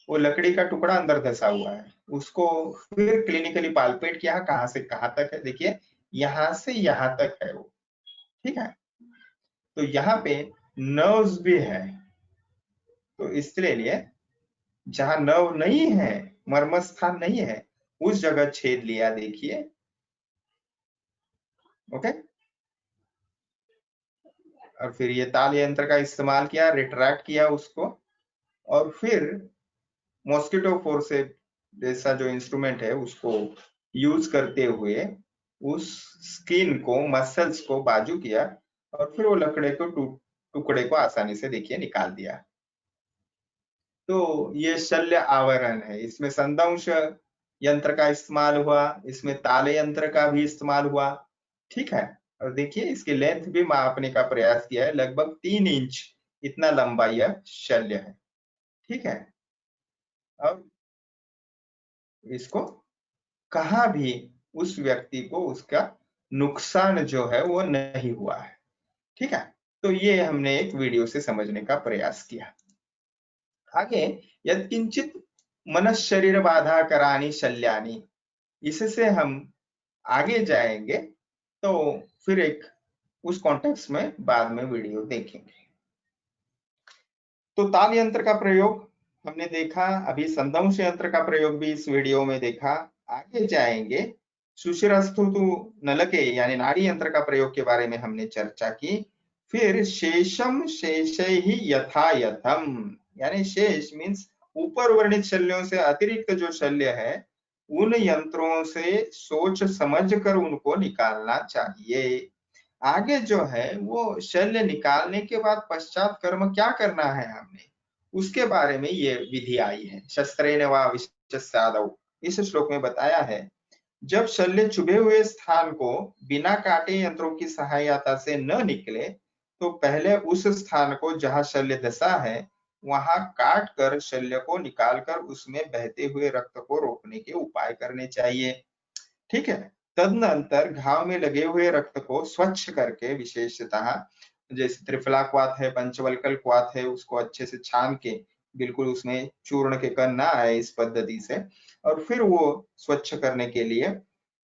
वो लकड़ी का टुकड़ा अंदर धसा हुआ है। उसको फिर क्लिनिकली पाल्पेट किया, कहाँ से कहाँ तक है, देखिए यहाँ से यहाँ तक है वो। ठीक है। तो यहाँ पे नर्व्स भी है, तो इसके लिए जहां नर्व नहीं है, मर्म स्थान नहीं है, उस जगह छेद लिया, देखिए। ओके। और फिर ये ताल यंत्र का इस्तेमाल किया, रिट्रैक्ट किया उसको, और फिर मॉस्किटो फोर्सेप जैसा जो इंस्ट्रूमेंट है उसको यूज करते हुए उस स्किन को, मसल्स को बाजू किया और फिर वो लकड़े को टुकड़े को आसानी से देखिए निकाल दिया। तो ये शल्य आवरण है, इसमें संदंश यंत्र का इस्तेमाल हुआ, इसमें ताले यंत्र का भी इस्तेमाल हुआ, ठीक है। और देखिए इसकी लेंथ भी मापने का प्रयास किया है, लगभग 3 इंच इतना लंबा यह शल्य है, ठीक है। अब इसको कहाँ भी उस व्यक्ति को उसका नुकसान जो है वो नहीं हुआ है, ठीक है। तो ये हमने एक वीडियो से समझने का प्रयास किया। आगे यत्किंचित मनश्शरीर बाधा करानी शल्यानी, इससे हम आगे जाएंगे, तो फिर एक उस कॉन्टेक्स्ट में बाद में वीडियो देखेंगे। तो ताल यंत्र का प्रयोग हमने देखा, अभी संदंश यंत्र का प्रयोग भी इस वीडियो में देखा। आगे जाएंगे सुशिरस्तुतु नलके यानी नाड़ी यंत्र का प्रयोग के बारे में हमने चर्चा की। फिर शेषम शेषे ही यथा यथम, यानी शेष मीन्स ऊपर वर्णित शल्यों से अतिरिक्त जो शल्य है उन यंत्रों से सोच समझ कर उनको निकालना चाहिए। आगे जो है वो शल्य निकालने के बाद पश्चात कर्म क्या करना है हमने, उसके बारे में ये विधि आई है। शस्त्रेण वा विशस्यादौ, इस श्लोक में बताया है, जब शल्य चुभे हुए स्थान को बिना काटे यंत्रों की सहायता से न निकले तो पहले उस स्थान को जहां शल्य दशा है वहां काट कर शल्य को निकालकर उसमें बहते हुए रक्त को रोकने के उपाय करने चाहिए, ठीक है। तदनंतर घाव में लगे हुए रक्त को स्वच्छ करके, विशेषतः जैसे त्रिफला क्वाथ है, पंचवल्कल क्वाथ है, उसको अच्छे से छान के बिल्कुल उसमें चूर्ण के कण ना आए इस पद्धति से, और फिर वो स्वच्छ करने के लिए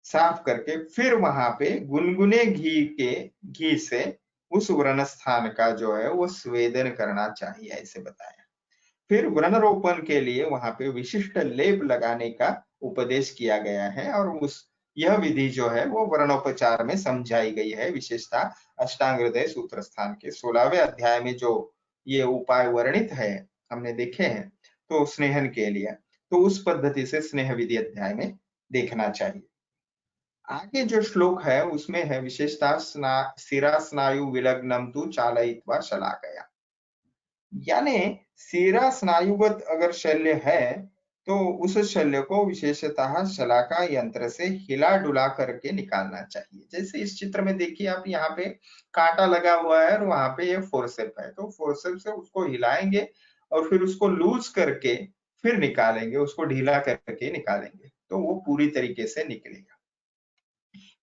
साफ करके फिर वहां पे गुनगुने घी से उस व्रण स्थान का जो है वो स्वेदन करना चाहिए, ऐसे बताया। फिर व्रण रोपण के लिए वहां पे विशिष्ट लेप लगाने का उपदेश किया गया है, और उस यह विधि जो है वो व्रणोपचार में समझाई गई है, विशेषता अष्टांग हृदय सूत्र स्थान के 16वें अध्याय में जो ये उपाय वर्णित है हमने देखे हैं। तो स्नेहन के लिए तो उस पद्धति से स्नेह विधि अध्याय में देखना चाहिए। आगे जो श्लोक है उसमें है विशेषता शिरा स्नायु विलग्नम तु चालयित्वा शलाकया, यानी शिरा स्नायुवत अगर शल्य है तो उस शल्य को विशेषतः शलाका यंत्र से हिला डुला करके निकालना चाहिए। जैसे इस चित्र में देखिए आप, यहाँ पे कांटा लगा हुआ है और वहां पे ये फोर्सेप है, तो फोर्सेप से उसको हिलाएंगे और फिर उसको लूज करके फिर निकालेंगे, उसको ढीला करके निकालेंगे तो वो पूरी तरीके से निकलेगा।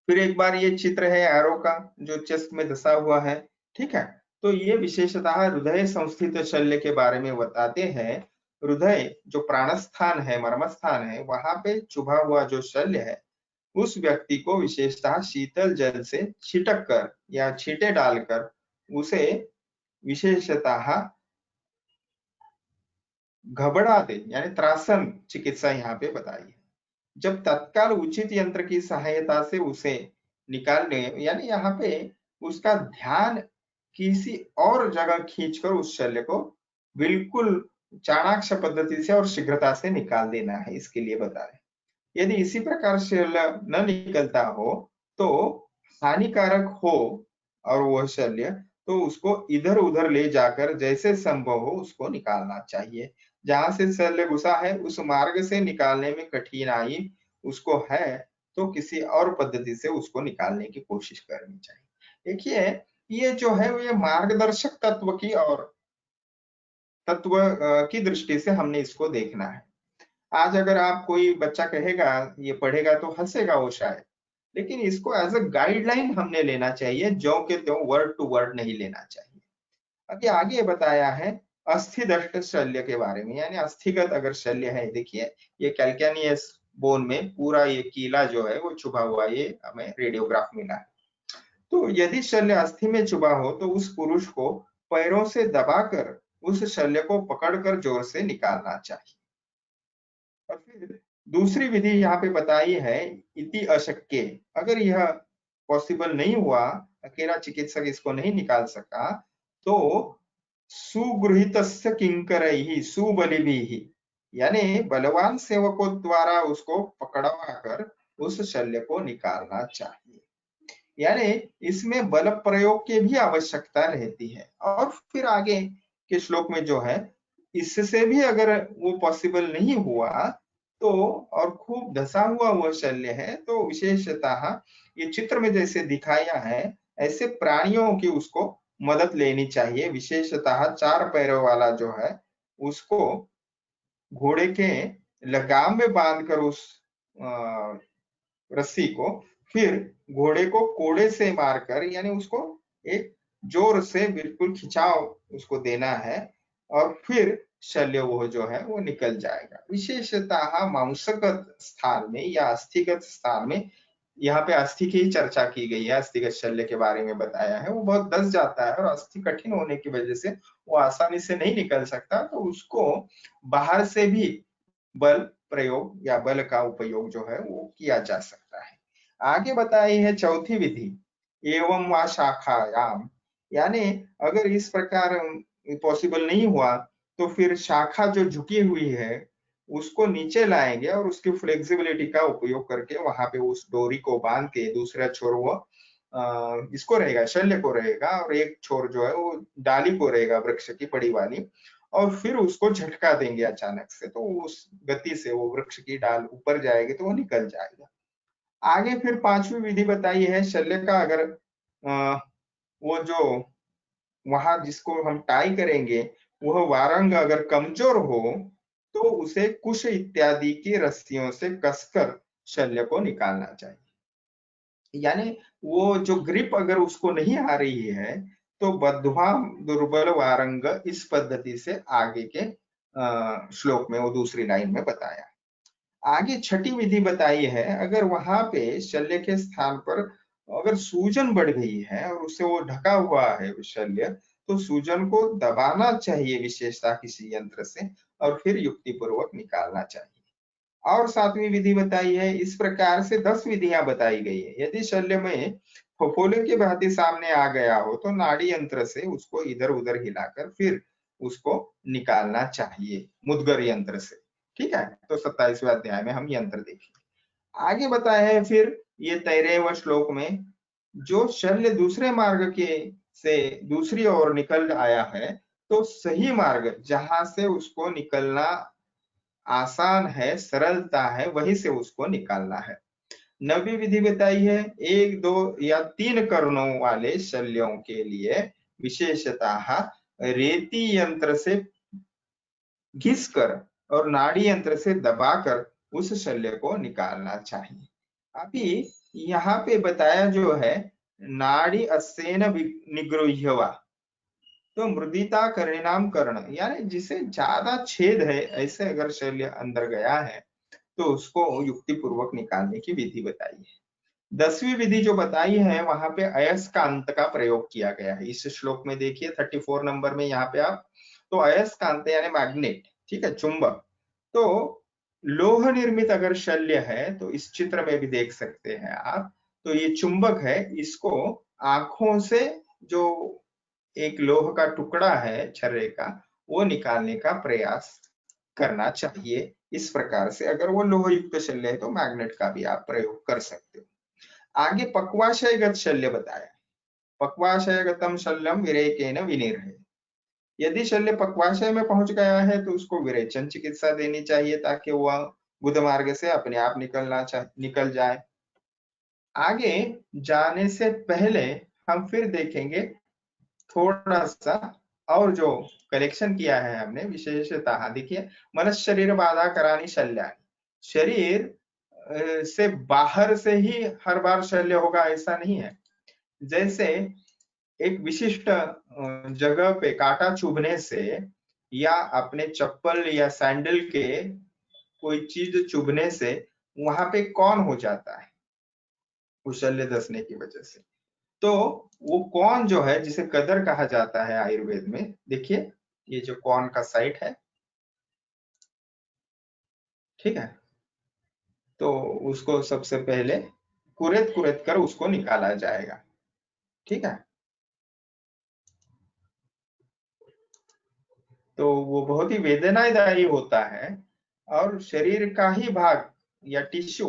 फिर एक बार ये चित्र है एरो का जो चेस्ट में धसा हुआ है, ठीक है। तो ये विशेषतः हृदय संस्थित शल्य के बारे में बताते हैं। हृदय जो प्राणस्थान है, मर्मस्थान है, वहां पे चुभा हुआ जो शल्य है उस व्यक्ति को विशेषतः शीतल जल से छिटक कर या छींटे डालकर उसे विशेषतः घबरा दे, यानी त्रासन चिकित्सा यहाँ पे बताई है। जब तत्काल उचित यंत्र की सहायता से उसे निकालने, यानी यहाँ पे उसका ध्यान किसी और जगह खींचकर उस शल्य को बिल्कुल चाणाक्ष पद्धति से और शीघ्रता से निकाल देना है, इसके लिए बता रहे। यदि इसी प्रकार शल्य न निकलता हो तो हानिकारक हो और वह शल्य, तो उसको इधर उधर ले जाकर जैसे संभव हो उसको निकालना चाहिए। जहां से शल्य घुसा है उस मार्ग से निकालने में कठिनाई उसको है तो किसी और पद्धति से उसको निकालने की कोशिश करनी चाहिए। देखिए ये जो है ये मार्गदर्शक तत्व की और तत्व की दृष्टि से हमने इसको देखना है। आज अगर आप कोई बच्चा कहेगा ये पढ़ेगा तो हंसेगा वो शायद, लेकिन इसको एज अ गाइडलाइन हमने लेना चाहिए, जो के त्यों वर्ड टू वर्ड नहीं लेना चाहिए। अभी आगे बताया है अस्थिदष्ट शल्य के बारे में, यानी अस्थिगत अगर शल्य है, देखिए ये कैल्केनियस बोन में पूरा ये कीला जो है वो चुभा हुआ, ये हमें रेडियोग्राफ मिला है। तो यदि शल्य अस्थि में चुभा हो तो उस पुरुष को पैरों से दबाकर उस शल्य को पकड़कर जोर से निकालना चाहिए। और फिर दूसरी विधि यहाँ पे बताई है इति अशक्य, अगर यह पॉसिबल नहीं हुआ, अकेला चिकित्सक इसको नहीं निकाल सका, तो सुगृहीतस्य किंकरैहि सुबलिभिः, यानी बलवान सेवकों द्वारा उसको पकड़वा कर उस शल्य को निकालना चाहिए। यानी इसमें बल प्रयोग की भी आवश्यकता रहती है। और फिर आगे के श्लोक में जो है, इससे भी अगर वो पॉसिबल नहीं हुआ तो, और खूब धसा हुआ वो शल्य है, तो विशेषतः ये चित्र में जैसे दिखाया है ऐसे प्राणियों की उसको मदद लेनी चाहिए। विशेषतः 4 पैरों वाला जो है उसको घोड़े के लगाम में बांधकर उस रस्सी को फिर घोड़े को कोड़े से मारकर, यानी उसको एक जोर से बिल्कुल खिंचाव उसको देना है, और फिर शल्य वो जो है वो निकल जाएगा। विशेषतः मांसगत स्थान में या अस्थिगत स्थान में, यहाँ पे अस्थि की चर्चा की गई है, अस्थिगत शल्य के बारे में बताया है, वो बहुत दस जाता है और अस्थि कठिन होने की वजह से वो आसानी से नहीं निकल सकता, तो उसको बाहर से भी बल प्रयोग या बल का उपयोग जो है वो किया जा सकता है। आगे बताई है चौथी विधि, एवं वा शाखायाम, यानी अगर इस प्रकार पॉसिबल नहीं हुआ तो फिर शाखा जो झुकी हुई है उसको नीचे लाएंगे और उसकी फ्लेक्सिबिलिटी का उपयोग करके वहां पे उस डोरी को बांध के दूसरा छोर वो इसको रहेगा, शल्य को रहेगा, और एक छोर जो है वो डाली को रहेगा, वृक्ष की बड़ी वाली, और फिर उसको झटका देंगे अचानक से, तो उस गति से वो वृक्ष की डाल ऊपर जाएगी तो वो निकल जाएगा। आगे फिर पांचवी विधि बताई है शल्य का, अगर वो जो वहां जिसको हम टाई करेंगे वह वारंग अगर कमजोर हो तो उसे कुश इत्यादि की रस्सियों से कसकर शल्य को निकालना चाहिए। यानी वो जो ग्रिप अगर उसको नहीं आ रही है तो बद्धवा दुर्बल वारंग इस पद्धति से आगे के श्लोक में वो दूसरी लाइन में बताया। आगे छठी विधि बताई है, अगर वहां पे शल्य के स्थान पर अगर सूजन बढ़ गई है और उससे वो ढका हुआ है शल्य, तो सूजन को दबाना चाहिए विशेषता किसी यंत्र से, और फिर युक्ति पूर्वक निकालना चाहिए। और सातवीं विधि बताई है, इस प्रकार से 10 विधियां बताई गई है। यदि शल्य में फफोले की भांति सामने आ गया हो तो नाड़ी यंत्र से उसको इधर उधर हिलाकर फिर उसको निकालना चाहिए मुद्गर यंत्र से। ठीक है, तो 27वें अध्याय में हम यंत्र देखेंगे। आगे बताया है फिर ये 13वें श्लोक में, जो शल्य दूसरे मार्ग के से दूसरी ओर निकल आया है तो सही मार्ग जहां से उसको निकलना आसान है, सरलता है, वहीं से उसको निकालना है। नवी विधि बताई है, 1, 2 या 3 कर्णों वाले शल्यों के लिए विशेषतः रेती यंत्र से घिसकर और नाड़ी यंत्र से दबाकर उस शल्य को निकालना चाहिए। अभी यहाँ पे बताया जो है, नाड़ी असेन निगृह्यवा, तो मृदिता करिणाम कर्ण, यानी जिसे ज्यादा छेद है ऐसे अगर शल्य अंदर गया है तो उसको युक्ति पूर्वक निकालने की विधि बताई है। 10वीं विधि जो बताई है वहां पे अयस्कांत का प्रयोग किया गया है। इस श्लोक में देखिए 34 नंबर में, यहाँ पे आप, तो अयस्कांत यानी मैग्नेट, ठीक है, चुंबक, तो लोह निर्मित अगर शल्य है तो इस चित्र में भी देख सकते हैं आप, तो ये चुंबक है, इसको आंखों से जो एक लोह का टुकड़ा है छर्रे का वो निकालने का प्रयास करना चाहिए। इस प्रकार से अगर वो लोह युक्त शल्य है तो मैग्नेट का भी आप प्रयोग कर सकते हो। आगे पक्वाशयगत शल्य बताया, पक्वाशयगतम शल्यम विरेकेन विनिर्ह, यदि शल्य पक्वाशय में पहुंच गया है तो उसको विरेचन चिकित्सा देनी चाहिए ताकि वह गुद मार्ग से अपने आप निकल जाए। आगे जाने से पहले हम फिर देखेंगे थोड़ा सा और जो कलेक्शन किया है हमने, विशेषतः देखिए, मनस शरीर बाधा करानी शल्यानी, शरीर से बाहर से ही हर बार शल्य होगा ऐसा नहीं है। जैसे एक विशिष्ट जगह पे कांटा चुभने से या अपने चप्पल या सैंडल के कोई चीज चुभने से वहां पे कौन हो जाता है उस शल्य धसने की वजह से, तो वो कौन जो है जिसे कदर कहा जाता है आयुर्वेद में, देखिए ये जो कौन का साइट है, ठीक है, तो उसको सबसे पहले कुरेद कुरेद कर उसको निकाला जाएगा। ठीक है, तो वो बहुत ही वेदनादायी होता है और शरीर का ही भाग या टिश्यू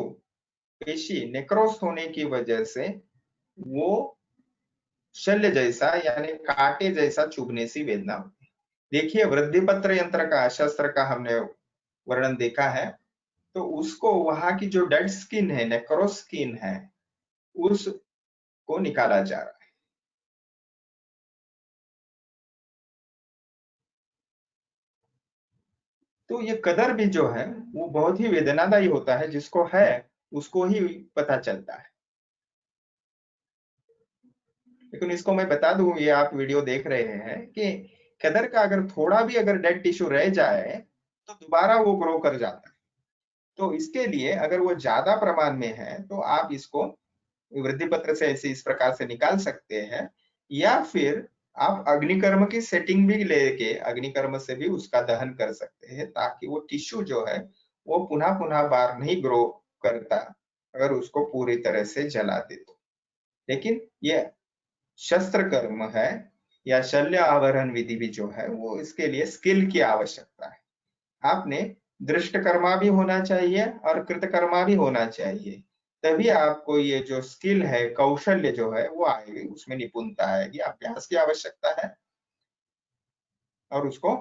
पेशी नेक्रोस होने की वजह से वो शल्य जैसा यानी कांटे जैसा चुभने सी वेदना होती है। देखिए वृद्धिपत्र यंत्र का शस्त्र का हमने वर्णन देखा है, तो उसको वहां की जो डेड स्किन है, नेक्रोस स्किन है, उसको निकाला जा रहा है। तो ये कदर भी जो है वो बहुत ही वेदनादायी होता है, जिसको है उसको ही पता चलता है। लेकिन इसको मैं बता दूं, ये आप वीडियो देख रहे हैं कि कदर का अगर थोड़ा भी अगर डेड टिश्यू रह जाए तो दोबारा वो ग्रो कर जाता है। तो इसके लिए अगर वो ज्यादा प्रमाण में है तो आप इसको वृद्धि पत्र से ऐसे इस प्रकार से निकाल सकते हैं, या फिर आप अग्निकर्म की सेटिंग भी लेके अग्निकर्म से भी उसका दहन कर सकते हैं, ताकि वो टिश्यू जो है वो पुनः पुनः बार नहीं ग्रो करता अगर उसको पूरी तरह से जला दे तो। लेकिन ये शस्त्र कर्म है या शल्य आवरण विधि भी जो है वो इसके लिए स्किल की आवश्यकता है। आपने दृष्ट कर्मा भी होना चाहिए और कृतकर्मा भी होना चाहिए, तभी आपको ये जो स्किल है, कौशल्य जो है वो आएगी, उसमें निपुणता आएगी। अभ्यास की आवश्यकता है और उसको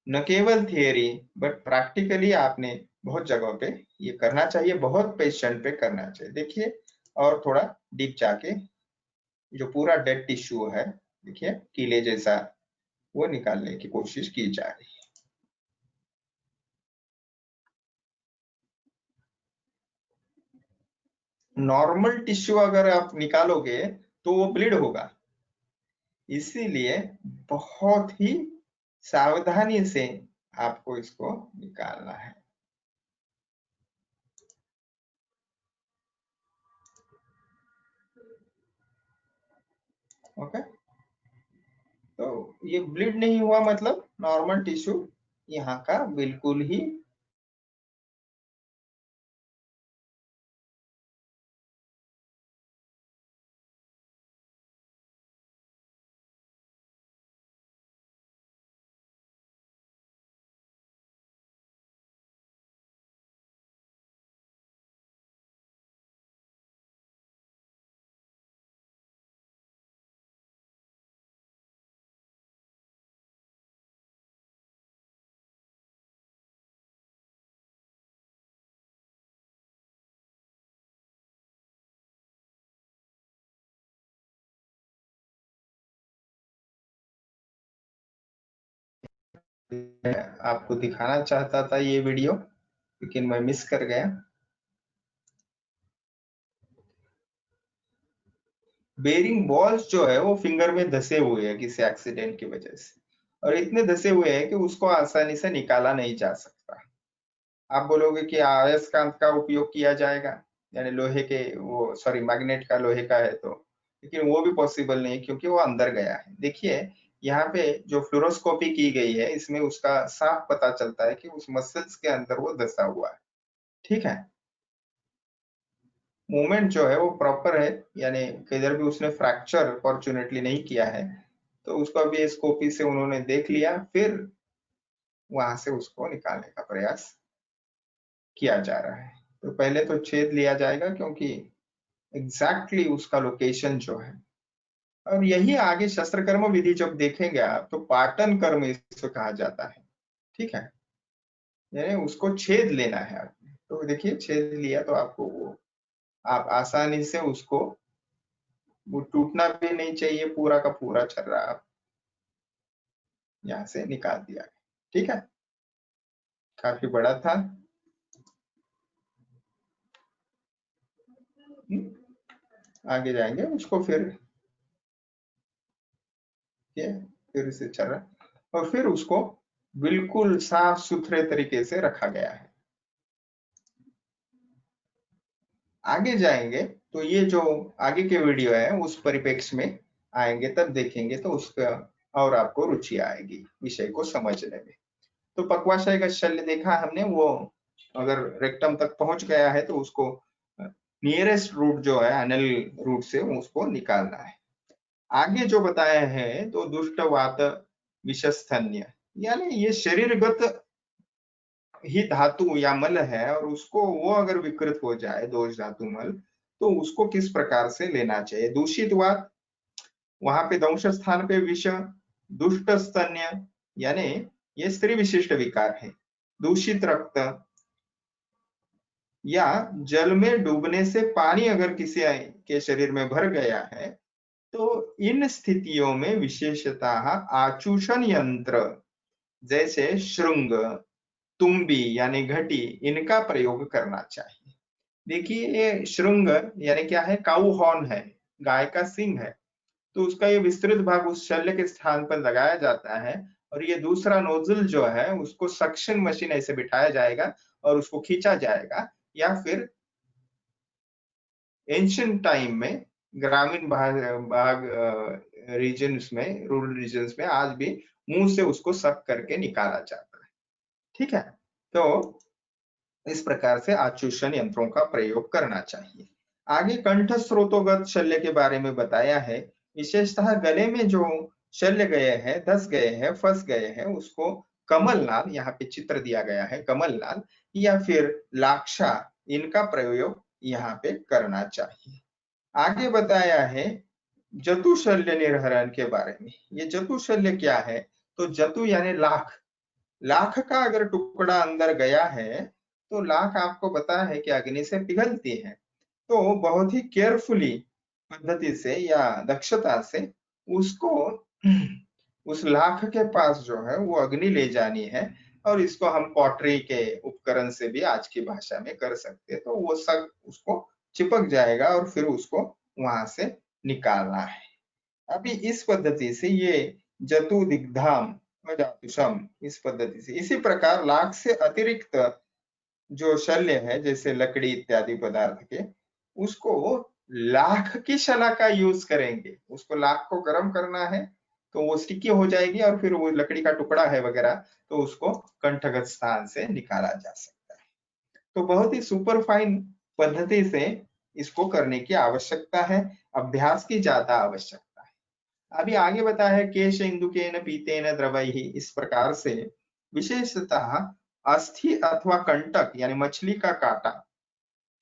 न केवल थियरी बट प्रैक्टिकली आपने बहुत जगहों पे ये करना चाहिए, बहुत पेशेंट पे करना चाहिए। देखिए और थोड़ा डीप जाके जो पूरा डेड टिश्यू है, देखिए कीले जैसा, वो निकालने की कोशिश की जा रही है। नॉर्मल टिश्यू अगर आप निकालोगे तो वो ब्लीड होगा, इसीलिए बहुत ही सावधानी से आपको इसको निकालना है। ओके, तो ये ब्लीड नहीं हुआ मतलब नॉर्मल टिश्यू यहाँ का बिल्कुल ही आपको दिखाना चाहता था ये वीडियो, लेकिन मैं मिस कर गया। बेरिंग बॉल्स जो है वो फिंगर में धसे हुए हैं किसी एक्सीडेंट की वजह से, और इतने धसे हुए हैं कि उसको आसानी से निकाला नहीं जा सकता। आप बोलोगे कि अयस्कांत का उपयोग किया जाएगा, यानी लोहे के वो सॉरी मैग्नेट का लोहे का है तो, लेकिन वो भी पॉसिबल नहीं क्योंकि वो अंदर गया है। देखिए यहाँ पे जो फ्लोरोस्कोपी की गई है इसमें उसका साफ पता चलता है कि उस मसल्स के अंदर वो धसा हुआ है। ठीक है, मूवमेंट जो है वो प्रॉपर है, यानी किधर भी उसने फ्रैक्चर फॉर्चुनेटली नहीं किया है, तो उसको अभी स्कोपी से उन्होंने देख लिया, फिर वहां से उसको निकालने का प्रयास किया जा रहा है। तो पहले तो छेद लिया जाएगा क्योंकि एग्जैक्टली उसका लोकेशन जो है, और यही आगे शस्त्र कर्म विधि जब देखेंगे आप तो पाटन कर्म इसको कहा जाता है। ठीक है, यानी उसको छेद लेना है आपने, तो देखिए छेद लिया तो आपको वो आप आसानी से उसको, वो टूटना भी नहीं चाहिए, पूरा का पूरा छर्रा आप यहाँ से निकाल दिया। ठीक है, काफी बड़ा था। आगे जाएंगे उसको फिर से छर्रा, और फिर उसको बिल्कुल साफ सुथरे तरीके से रखा गया है। आगे जाएंगे तो ये जो आगे के वीडियो है उस परिप्रेक्ष्य में आएंगे, तब देखेंगे तो उसका और आपको रुचि आएगी विषय को समझने में। तो पक्वाशय का शल्य देखा हमने, वो अगर रेक्टम तक पहुंच गया है तो उसको नियरेस्ट रूट जो है अनल रूट से उसको निकालना है। आगे जो बताया है तो दुष्ट वात विषस्थन्य, यानी ये शरीरगत ही धातु या मल है और उसको वो अगर विकृत हो जाए, दोष धातु मल, तो उसको किस प्रकार से लेना चाहिए। दूषित वात, वहां पे दंश स्थान पे विष, दुष्ट स्तन्य यानी ये स्त्री विशिष्ट विकार है। दूषित रक्त या जल में डूबने से पानी अगर किसी के शरीर में भर गया है, तो इन स्थितियों में विशेषतः आचूषण यंत्र जैसे श्रृंग, तुम्बी यानी घटी, इनका प्रयोग करना चाहिए। देखिए ये श्रृंग यानी क्या है, काऊ हॉर्न है, गाय का सिंग है, तो उसका ये विस्तृत भाग उस शल्य के स्थान पर लगाया जाता है और ये दूसरा नोजल जो है उसको सक्शन मशीन ऐसे बिठाया जाएगा और उसको खींचा जाएगा। या फिर एंशियंट टाइम में ग्रामीण भाग रीजन्स में, रूरल रीजन्स में आज भी मुंह से उसको सक करके निकाला जाता है। ठीक है, तो इस प्रकार से आचूषण यंत्रों का प्रयोग करना चाहिए। आगे कंठ स्रोतोगत शल्य के बारे में बताया है। विशेषतः गले में जो शल्य गए हैं, धस गए हैं, फंस गए हैं, उसको कमल नाल, यहाँ पे चित्र दिया गया है कमल नाल या फिर लाक्षा, इनका प्रयोग यहाँ पे करना चाहिए। आगे बताया है जतु शल्य निर्हरण के बारे में। ये जतु शल्य क्या है, तो जतु यानी लाख, लाख का अगर टुकड़ा अंदर गया है तो लाख आपको पता है कि अग्नि से पिघलती है, तो बहुत ही केयरफुली पद्धति से या दक्षता से उसको उस लाख के पास जो है वो अग्नि ले जानी है। और इसको हम पॉटरी के उपकरण से भी आज की भाषा में कर सकते हैं, तो वो सब उसको चिपक जाएगा और फिर उसको वहां से निकालना है। अभी इस पद्धति से ये जतु दिग्धाम अजातुषम, इस पद्धति से, इसी प्रकार लाख से अतिरिक्त जो शल्य है जैसे लकड़ी इत्यादि पदार्थ के, उसको लाख की शला का यूज करेंगे। उसको लाख को गर्म करना है तो वो स्टिकी हो जाएगी और फिर वो लकड़ी का टुकड़ा है वगैरह, तो उसको कंठगत स्थान से निकाला जा सकता है। तो बहुत ही सुपर फाइन पद्धति से इसको करने की आवश्यकता है, अभ्यास की ज्यादा आवश्यकता है। अभी आगे बताया है केश इंदुकेन पीतेन द्रवैहि, इस प्रकार से विशेषतः अस्थि अथवा कंटक यानी मछली का कांटा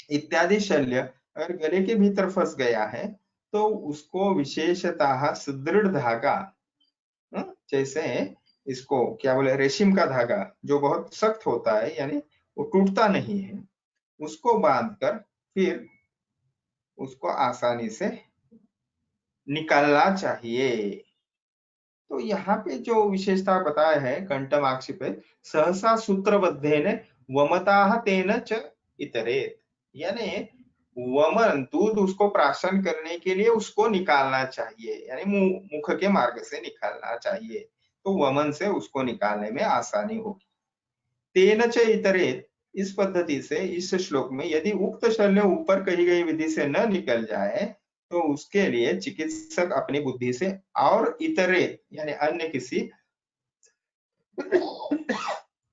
इत्यादि शल्य अगर गले के भीतर फंस गया है तो उसको विशेषतः सुदृढ़ धागा, जैसे इसको क्या बोले, रेशम का धागा जो बहुत सख्त होता है यानी वो टूटता नहीं है, उसको बांधकर फिर उसको आसानी से निकालना चाहिए। तो यहाँ पे जो विशेषता बताया है कंठम आक्षिपे सहसा सूत्रबद्धेन वमताः तेन च इतरेत, यानी वमन दूध उसको प्राशन करने के लिए उसको निकालना चाहिए, यानी मुख के मार्ग से निकालना चाहिए, तो वमन से उसको निकालने में आसानी होगी। तेन च इतरेत, इस पद्धति से इस श्लोक में यदि उक्त शल्य ऊपर कही गई विधि से न निकल जाए तो उसके लिए चिकित्सक अपनी बुद्धि से और इतरेत यानी अन्य किसी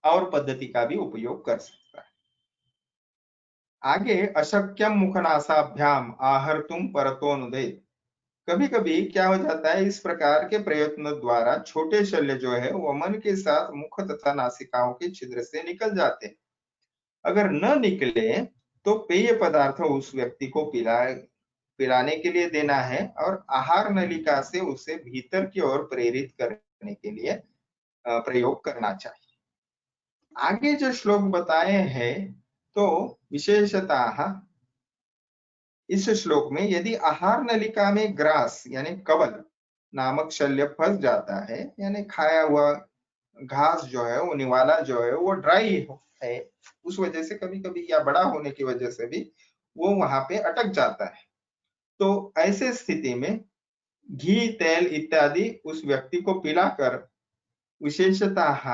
और पद्धति का भी उपयोग कर सकता है। आगे अशक्यम मुखनासाभ्याम आहर्तुम परतोनुदेत, कभी कभी क्या हो जाता है, इस प्रकार के प्रयत्न द्वारा छोटे शल्य जो है वमन के साथ मुख तथा नासिकाओं के छिद्र से निकल जाते हैं। अगर न निकले तो पेय पदार्थ उस व्यक्ति को पिलाने के लिए देना है और आहार नलिका से उसे भीतर की ओर प्रेरित करने के लिए प्रयोग करना चाहिए। आगे जो श्लोक बताए हैं तो विशेषतः इस श्लोक में यदि आहार नलिका में ग्रास यानी कवल नामक शल्य फंस जाता है, यानी खाया हुआ घास जो है वो निवाला जो है वो ड्राई है, उस वजह से कभी कभी या बड़ा होने की वजह से भी वो वहां पे अटक जाता है, तो ऐसे स्थिति में घी तेल इत्यादि उस व्यक्ति को पिलाकर विशेषतः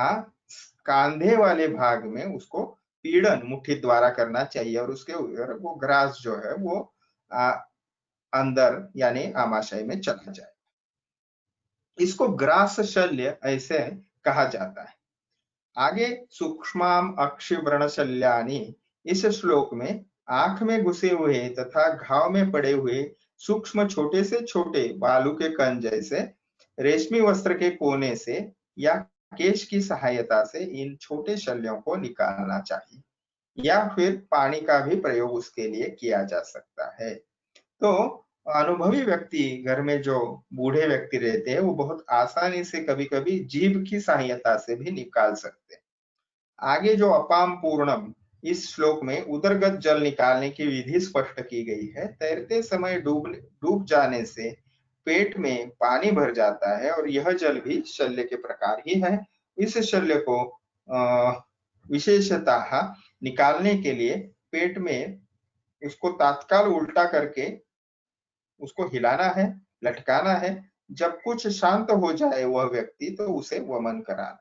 कांधे वाले भाग में उसको पीड़न मुट्ठी द्वारा करना चाहिए और उसके ऊपर वो ग्रास जो है वो अंदर यानी आमाशय में चला जाए। इसको ग्रास शल्य ऐसे कहा जाता है। आगे सूक्ष्माम अक्षिव्रण शल्यानि, इस श्लोक में आंख में घुसे हुए तथा घाव में पड़े हुए सूक्ष्म छोटे से छोटे बालू के कण जैसे रेशमी वस्त्र के कोने से या केश की सहायता से इन छोटे शल्यों को निकालना चाहिए, या फिर पानी का भी प्रयोग उसके लिए किया जा सकता है। तो अनुभवी व्यक्ति, घर में जो बूढ़े व्यक्ति रहते हैं, वो बहुत आसानी से कभी-कभी जीभ की सहायता से भी निकाल सकते हैं। आगे जो अपाम पूर्णम, इस श्लोक में उदरगत जल निकालने की विधि स्पष्ट की गई है। तैरते समय डूब जाने से पेट में पानी भर जाता है और यह जल भी शल्य के प्रकार ही है। इस शल्य को विशेषतः निकालने के लिए पेट में उसको तात्काल उल्टा करके उसको हिलाना है, लटकाना है। जब कुछ शांत हो जाए वह व्यक्ति, तो उसे वमन कराना।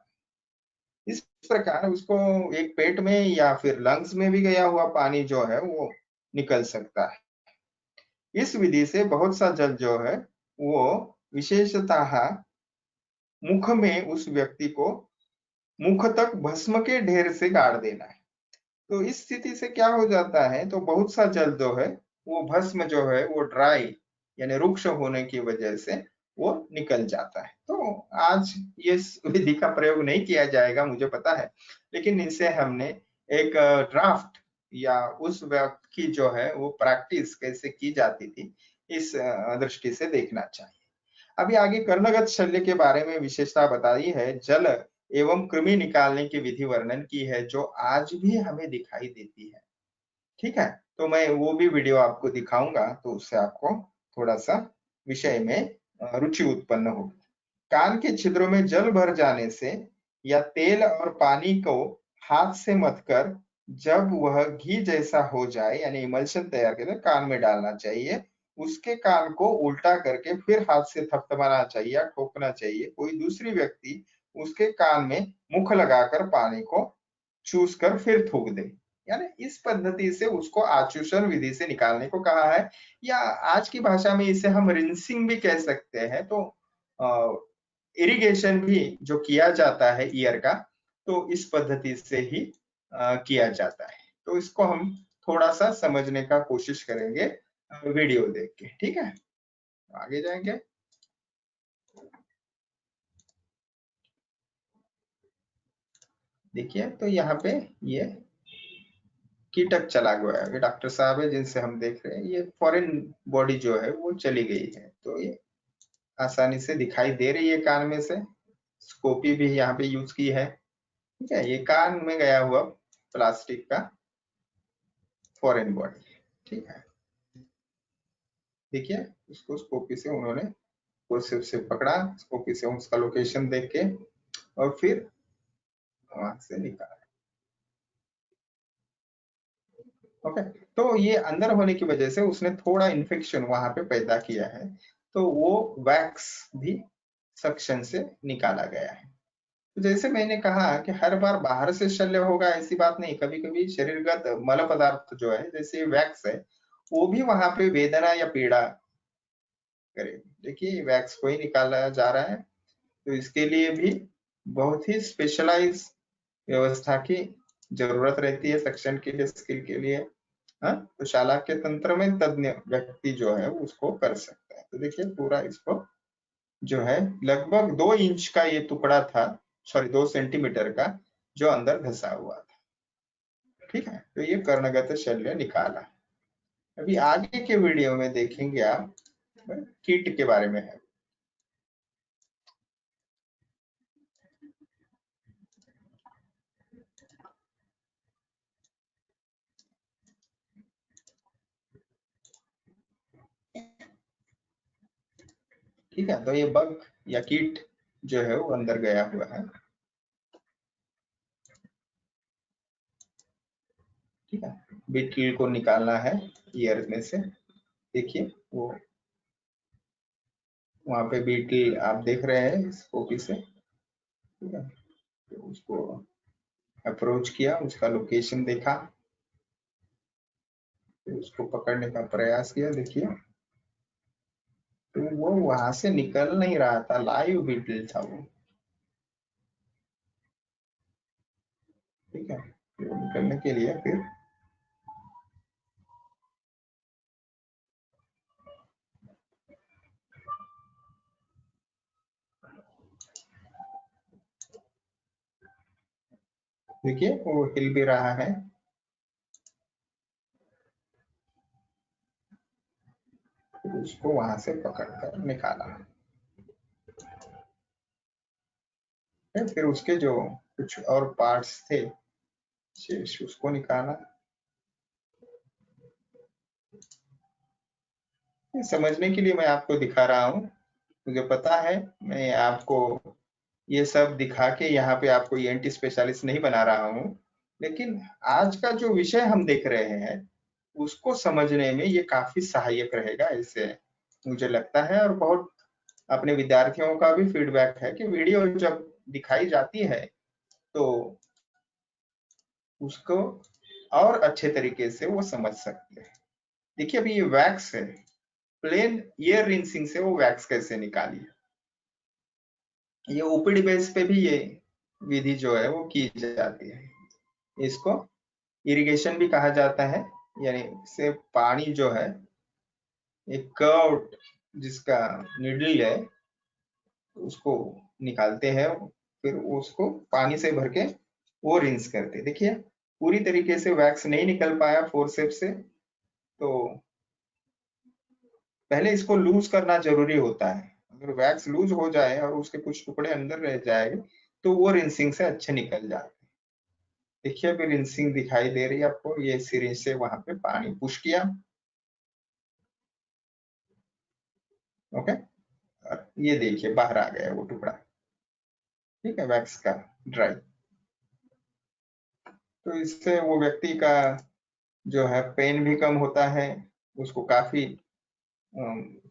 इस प्रकार उसको एक पेट में या फिर लंग्स में भी गया हुआ पानी जो है वो निकल सकता है। इस विधि से बहुत सा जल जो है वो विशेषतः मुख में उस व्यक्ति को मुख तक भस्म के ढेर से गाड़ देना है। तो इस स्थिति से क्या हो जाता है, तो बहुत सा जल जो है वो भस्म जो है वो ड्राई यानी रुक्ष होने की वजह से वो निकल जाता है। तो आज ये विधि का प्रयोग नहीं किया जाएगा, मुझे पता है, लेकिन इसे हमने एक ड्राफ्ट या उस वक्त की जो है वो प्रैक्टिस कैसे की जाती थी, इस दृष्टि से देखना चाहिए। अभी आगे कर्णगत शल्य के बारे में विशेषता बताई है। जल एवं कृमि निकालने की विधि वर्णन की है, जो आज भी हमें दिखाई देती है। ठीक है, तो मैं वो भी वीडियो आपको दिखाऊंगा, तो उससे आपको थोड़ा सा विषय में रुचि उत्पन्न होगी। कान के छिद्रों में जल भर जाने से या तेल और पानी को हाथ से मथकर जब वह घी जैसा हो जाए यानी इमल्शन तैयार करके कान में डालना चाहिए। उसके कान को उल्टा करके फिर हाथ से थपथपाना चाहिए या ठोकना चाहिए। कोई दूसरी व्यक्ति उसके कान में मुख लगाकर पानी को चूस कर फिर थूक दे, यानी इस पद्धति से उसको आचूषण विधि से निकालने को कहा है, या आज की भाषा में इसे हम रिंसिंग भी कह सकते हैं। तो इरिगेशन भी जो किया जाता है ईयर का, तो इस पद्धति से ही किया जाता है। तो इसको हम थोड़ा सा समझने का कोशिश करेंगे वीडियो देख के। ठीक है, आगे जाएंगे। देखिए, तो यहाँ पे ये कीटक चला गया है। ये डॉक्टर साहब है जिनसे हम देख रहे हैं, ये फॉरेन बॉडी जो है वो चली गई है। तो ये आसानी से दिखाई दे रही है कान में से। स्कोपी भी यहाँ पे यूज की है। ठीक है, ये कान में गया हुआ प्लास्टिक का फॉरेन बॉडी। ठीक है, देखिए उसको स्कोपी से उन्होंने फोर्सेप्स से पकड़ा, स्कोपी से उसका लोकेशन देख के, और फिर वहां से निकाला। ओके, तो ये अंदर होने की वजह से उसने थोड़ा इन्फेक्शन वहां पे पैदा किया है, तो वो वैक्स भी सक्शन से निकाला गया है। तो जैसे मैंने कहा कि हर बार बाहर से शल्य होगा ऐसी बात नहीं, कभी कभी शरीरगत मल पदार्थ जो है जैसे वैक्स है, वो भी वहां पे वेदना या पीड़ा करे। देखिए वैक्स को ही निकाला जा रहा है, तो इसके लिए भी बहुत ही स्पेशलाइज व्यवस्था की जरूरत रहती है सक्शन के लिए, स्किल के लिए। हाँ, तो शाला के तंत्र में तज्ञ व्यक्ति जो है उसको कर सकता है। तो देखिए पूरा इसको जो है लगभग 2 इंच का ये टुकड़ा था, सॉरी 2 सेंटीमीटर का, जो अंदर धसा हुआ था। ठीक है, तो ये कर्णगत शल्य निकाला। अभी आगे के वीडियो में देखेंगे आप कीट के बारे में है। ठीक है, तो ये बग या कीट जो है वो अंदर गया हुआ है। ठीक है, बीटल को निकालना है ईयर में से। देखिए वो वहां पे बीटल आप देख रहे हैं इस कॉपी से। ठीक है, तो उसको अप्रोच किया, उसका लोकेशन देखा, फिर उसको पकड़ने का प्रयास किया। देखिए तो वो वहां से निकल नहीं रहा था, लाइव बीटल था वो। ठीक है, तो निकलने के लिए फिर देखिए वो हिल भी रहा है। फिर उसको वहां से पकड़कर निकाला। फिर उसके जो कुछ और पार्ट्स थे शेष उसको निकाला। समझने के लिए मैं आपको दिखा रहा हूँ। मुझे पता है मैं आपको ये सब दिखा के यहाँ पे आपको ईएनटी स्पेशलिस्ट नहीं बना रहा हूँ, लेकिन आज का जो विषय हम देख रहे हैं उसको समझने में ये काफी सहायक रहेगा इससे मुझे लगता है। और बहुत अपने विद्यार्थियों का भी फीडबैक है कि वीडियो जब दिखाई जाती है तो उसको और अच्छे तरीके से वो समझ सकते हैं। देखिए अभी ये वैक्स है, प्लेन ईयर रिंसिंग से वो वैक्स कैसे निकाली। ये ओपीडी बेस पे भी ये विधि जो है वो की जाती है। इसको इरिगेशन भी कहा जाता है, यानी से पानी जो है एक कर्व जिसका निडल है उसको निकालते हैं, फिर उसको पानी से भर के वो रिंस करते। देखिए पूरी तरीके से वैक्स नहीं निकल पाया फोर्सेप्स से, तो पहले इसको लूज करना जरूरी होता है। अगर वैक्स लूज हो जाए और उसके कुछ टुकड़े अंदर रह जाएंगे तो वो रिंसिंग से अच्छे निकल जाते। देखिए अभी रिंसिंग दिखाई दे रही है आपको, ये सिरिंज से वहां पे पानी पुश किया। ओके, ये देखिए बाहर आ गया वो टुकड़ा, ठीक है, वैक्स का ड्राई। तो इससे वो व्यक्ति का जो है पेन भी कम होता है, उसको काफी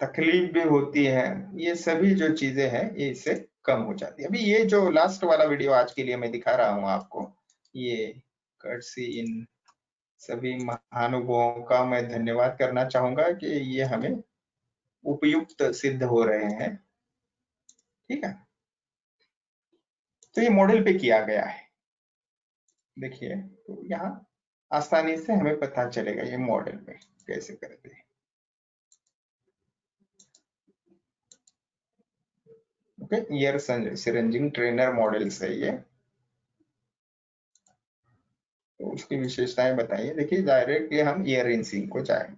तकलीफ भी होती है। ये सभी जो चीजें हैं ये इससे कम हो जाती है। अभी ये जो लास्ट वाला वीडियो आज के लिए मैं दिखा रहा हूँ आपको, ये कर्टसी इन सभी महानुभावों का मैं धन्यवाद करना चाहूंगा कि ये हमें उपयुक्त सिद्ध हो रहे हैं। ठीक है, तो ये मॉडल पे किया गया है। देखिए तो यहाँ आसानी से हमें पता चलेगा ये मॉडल में कैसे करते हैं। ओके, ईयर सिरिंजिंग ट्रेनर मॉडल्स है ये, तो उसकी विशेषताएं बताइए। देखिए डायरेक्ट ये हम ईयर रिंसिंग को जाएंगे,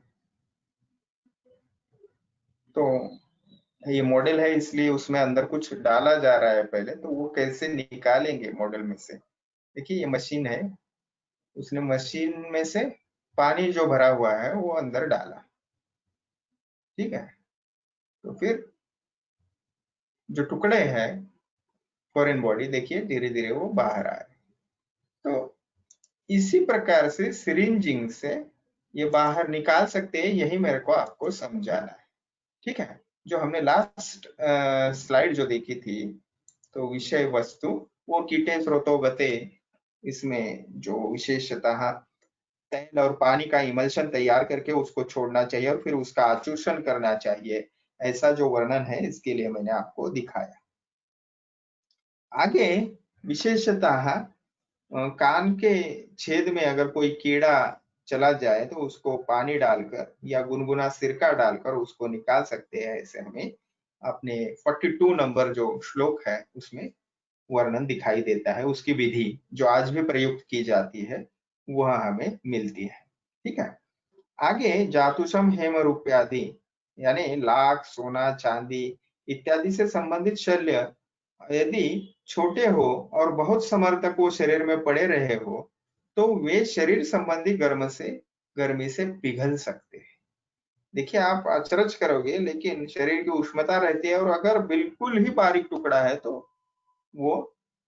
तो ये मॉडल है इसलिए उसमें अंदर कुछ डाला जा रहा है पहले, तो वो कैसे निकालेंगे मॉडल में से। देखिए ये मशीन है, उसने मशीन में से पानी जो भरा हुआ है वो अंदर डाला, ठीक है। तो फिर जो टुकड़े हैं फॉरेन बॉडी देखिए धीरे धीरे वो बाहर आ रहे। तो इसी प्रकार से सिरिंजिंग से ये बाहर निकाल सकते हैं, यही मेरे को आपको समझाना है। ठीक है, जो हमने लास्ट स्लाइड जो देखी थी, तो विषय वस्तु वो कीटे स्रोतोगते, इसमें जो विशेषतः तेल और पानी का इमल्शन तैयार करके उसको छोड़ना चाहिए और फिर उसका आचूषण करना चाहिए, ऐसा जो वर्णन है इसके लिए मैंने आपको दिखाया। आगे विशेषतः कान के छेद में अगर कोई कीड़ा चला जाए तो उसको पानी डालकर या गुनगुना सिरका डालकर उसको निकाल सकते हैं, ऐसे हमें अपने 42 नंबर जो श्लोक है उसमें वर्णन दिखाई देता है। उसकी विधि जो आज भी प्रयुक्त की जाती है वह हमें मिलती है। ठीक है, आगे जातुषम हेम रूप्यादि यानी लाख सोना चांदी इत्यादि से संबंधित शल्य यदि छोटे हो और बहुत समय तक वो शरीर में पड़े रहे हो तो वे शरीर संबंधी गर्मी से पिघल सकते हैं। देखिए आप अचरज करोगे लेकिन शरीर की उष्णता रहती है, और अगर बिल्कुल ही बारीक टुकड़ा है तो वो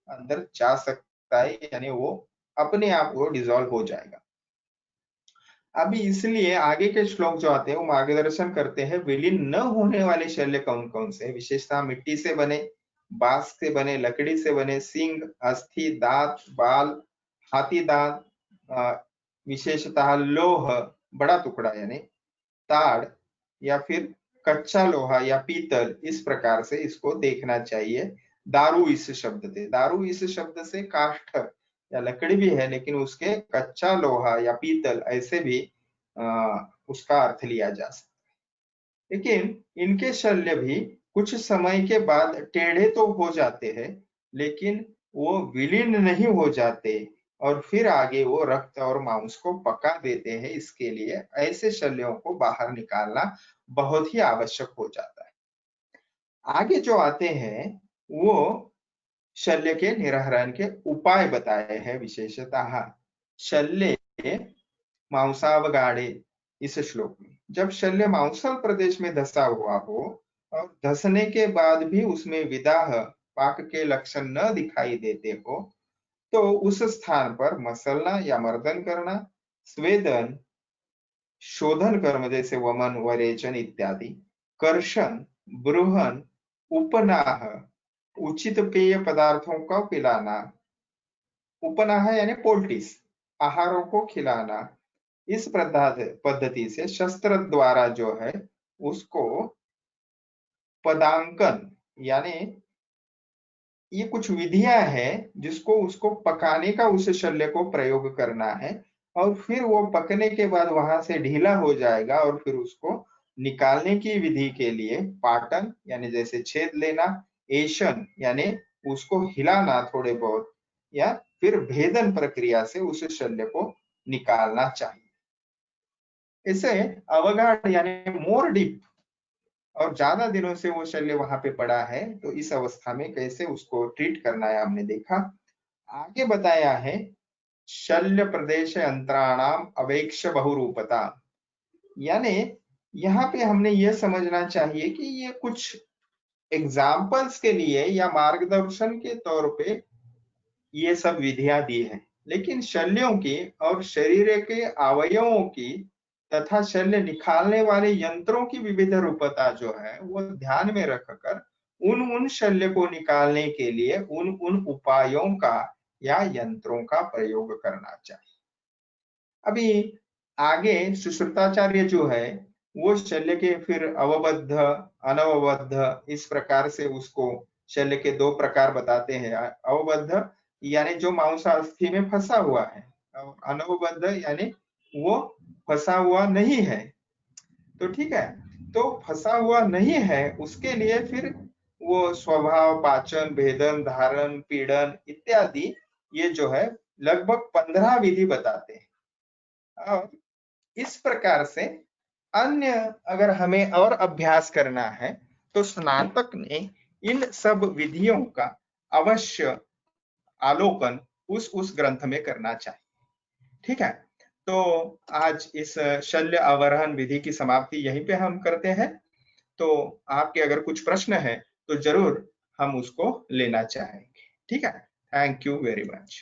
अंदर जा सकता है, यानी वो अपने आप वो डिजोल्व हो जाएगा। अभी इसलिए आगे के श्लोक जो आते हैं वो मार्गदर्शन करते हैं विलीन न होने वाले शल्य कौन कौन से, विशेषता मिट्टी से बने, बांस से बने, लकड़ी से बने, सींग, अस्थि, दांत, बाल, हाथी दांत, विशेषतः लोह बड़ा टुकड़ा यानी ताड़, या फिर कच्चा लोहा या पीतल, इस प्रकार से इसको देखना चाहिए। दारू इस शब्द से, दारू इस शब्द से काष्ठ या लकड़ी भी है, लेकिन उसके कच्चा लोहा या पीतल ऐसे भी उसका अर्थ लिया जा सकता है। लेकिन इनके शल्य भी कुछ समय के बाद टेढ़े तो हो जाते हैं, लेकिन वो विलीन नहीं हो जाते, और फिर आगे वो रक्त और मांस को पका देते हैं। इसके लिए ऐसे शल्यों को बाहर निकालना बहुत ही आवश्यक हो जाता है। आगे जो आते हैं वो शल्य के निर्हरण के उपाय बताए हैं। विशेषतः शल्य मांसावगाढ़े इस श्लोक में, जब शल्य मांसल प्रदेश में धसा हुआ हो और धसने के बाद भी उसमें विदाह पाक के लक्षण न दिखाई देते हो, तो उस स्थान पर मसलना या मर्दन करना, स्वेदन, शोधन कर्म जैसे वमन वरेचन इत्यादि, कर्षण, ब्रूहन, उपनाह, उचित पेय पदार्थों का पिलाना, उपनाह यानी पोल्टिस, आहारों को खिलाना, इस पद्धति से शस्त्र द्वारा जो है उसको पदांकन यानी ये कुछ विधियां हैं जिसको उसको पकाने का उस शल्य को प्रयोग करना है, और फिर वो पकने के बाद वहां से ढीला हो जाएगा और फिर उसको निकालने की विधि के लिए पाटन यानी जैसे छेद लेना, एशन यानी उसको हिलाना थोड़े बहुत, या फिर भेदन प्रक्रिया से उस शल्य को निकालना चाहिए। इसे अवगाढ़ यानी मोर डीप और ज्यादा दिनों से वो शल्य वहां पे पड़ा है, तो इस अवस्था में कैसे उसको ट्रीट करना है हमने देखा। आगे बताया है शल्य प्रदेश अंतराणाम अवेक्ष बहुरूपता, यानी यहाँ पे हमने ये समझना चाहिए कि ये कुछ एग्जाम्पल्स के लिए या मार्गदर्शन के तौर पे ये सब विधियां दी है, लेकिन शल्यों की और शरीर के अवयवों की तथा शल्य निकालने वाले यंत्रों की विविध रूपता जो है वो ध्यान में रखकर उन शल्य को निकालने के लिए उन उपायों का या यंत्रों का प्रयोग करना चाहिए। अभी आगे सुश्रुताचार्य जो है वो शल्य के फिर अवबद्ध अनवबद्ध इस प्रकार से उसको शल्य के दो प्रकार बताते हैं। अवबद्ध यानी जो मांसास्थि में फंसा हुआ है, और अनवबद्ध यानी वो फंसा हुआ नहीं है। तो ठीक है, तो फंसा हुआ नहीं है उसके लिए फिर वो स्वभाव, पाचन, भेदन, धारण, पीड़न इत्यादि ये जो है लगभग 15 विधि बताते हैं। और इस प्रकार से अन्य अगर हमें और अभ्यास करना है तो स्नातक ने इन सब विधियों का अवश्य आलोकन उस ग्रंथ में करना चाहिए। ठीक है, तो आज इस शल्य अवरहन विधि की समाप्ति यहीं पे हम करते हैं। तो आपके अगर कुछ प्रश्न है तो जरूर हम उसको लेना चाहेंगे। ठीक है, थैंक यू वेरी मच।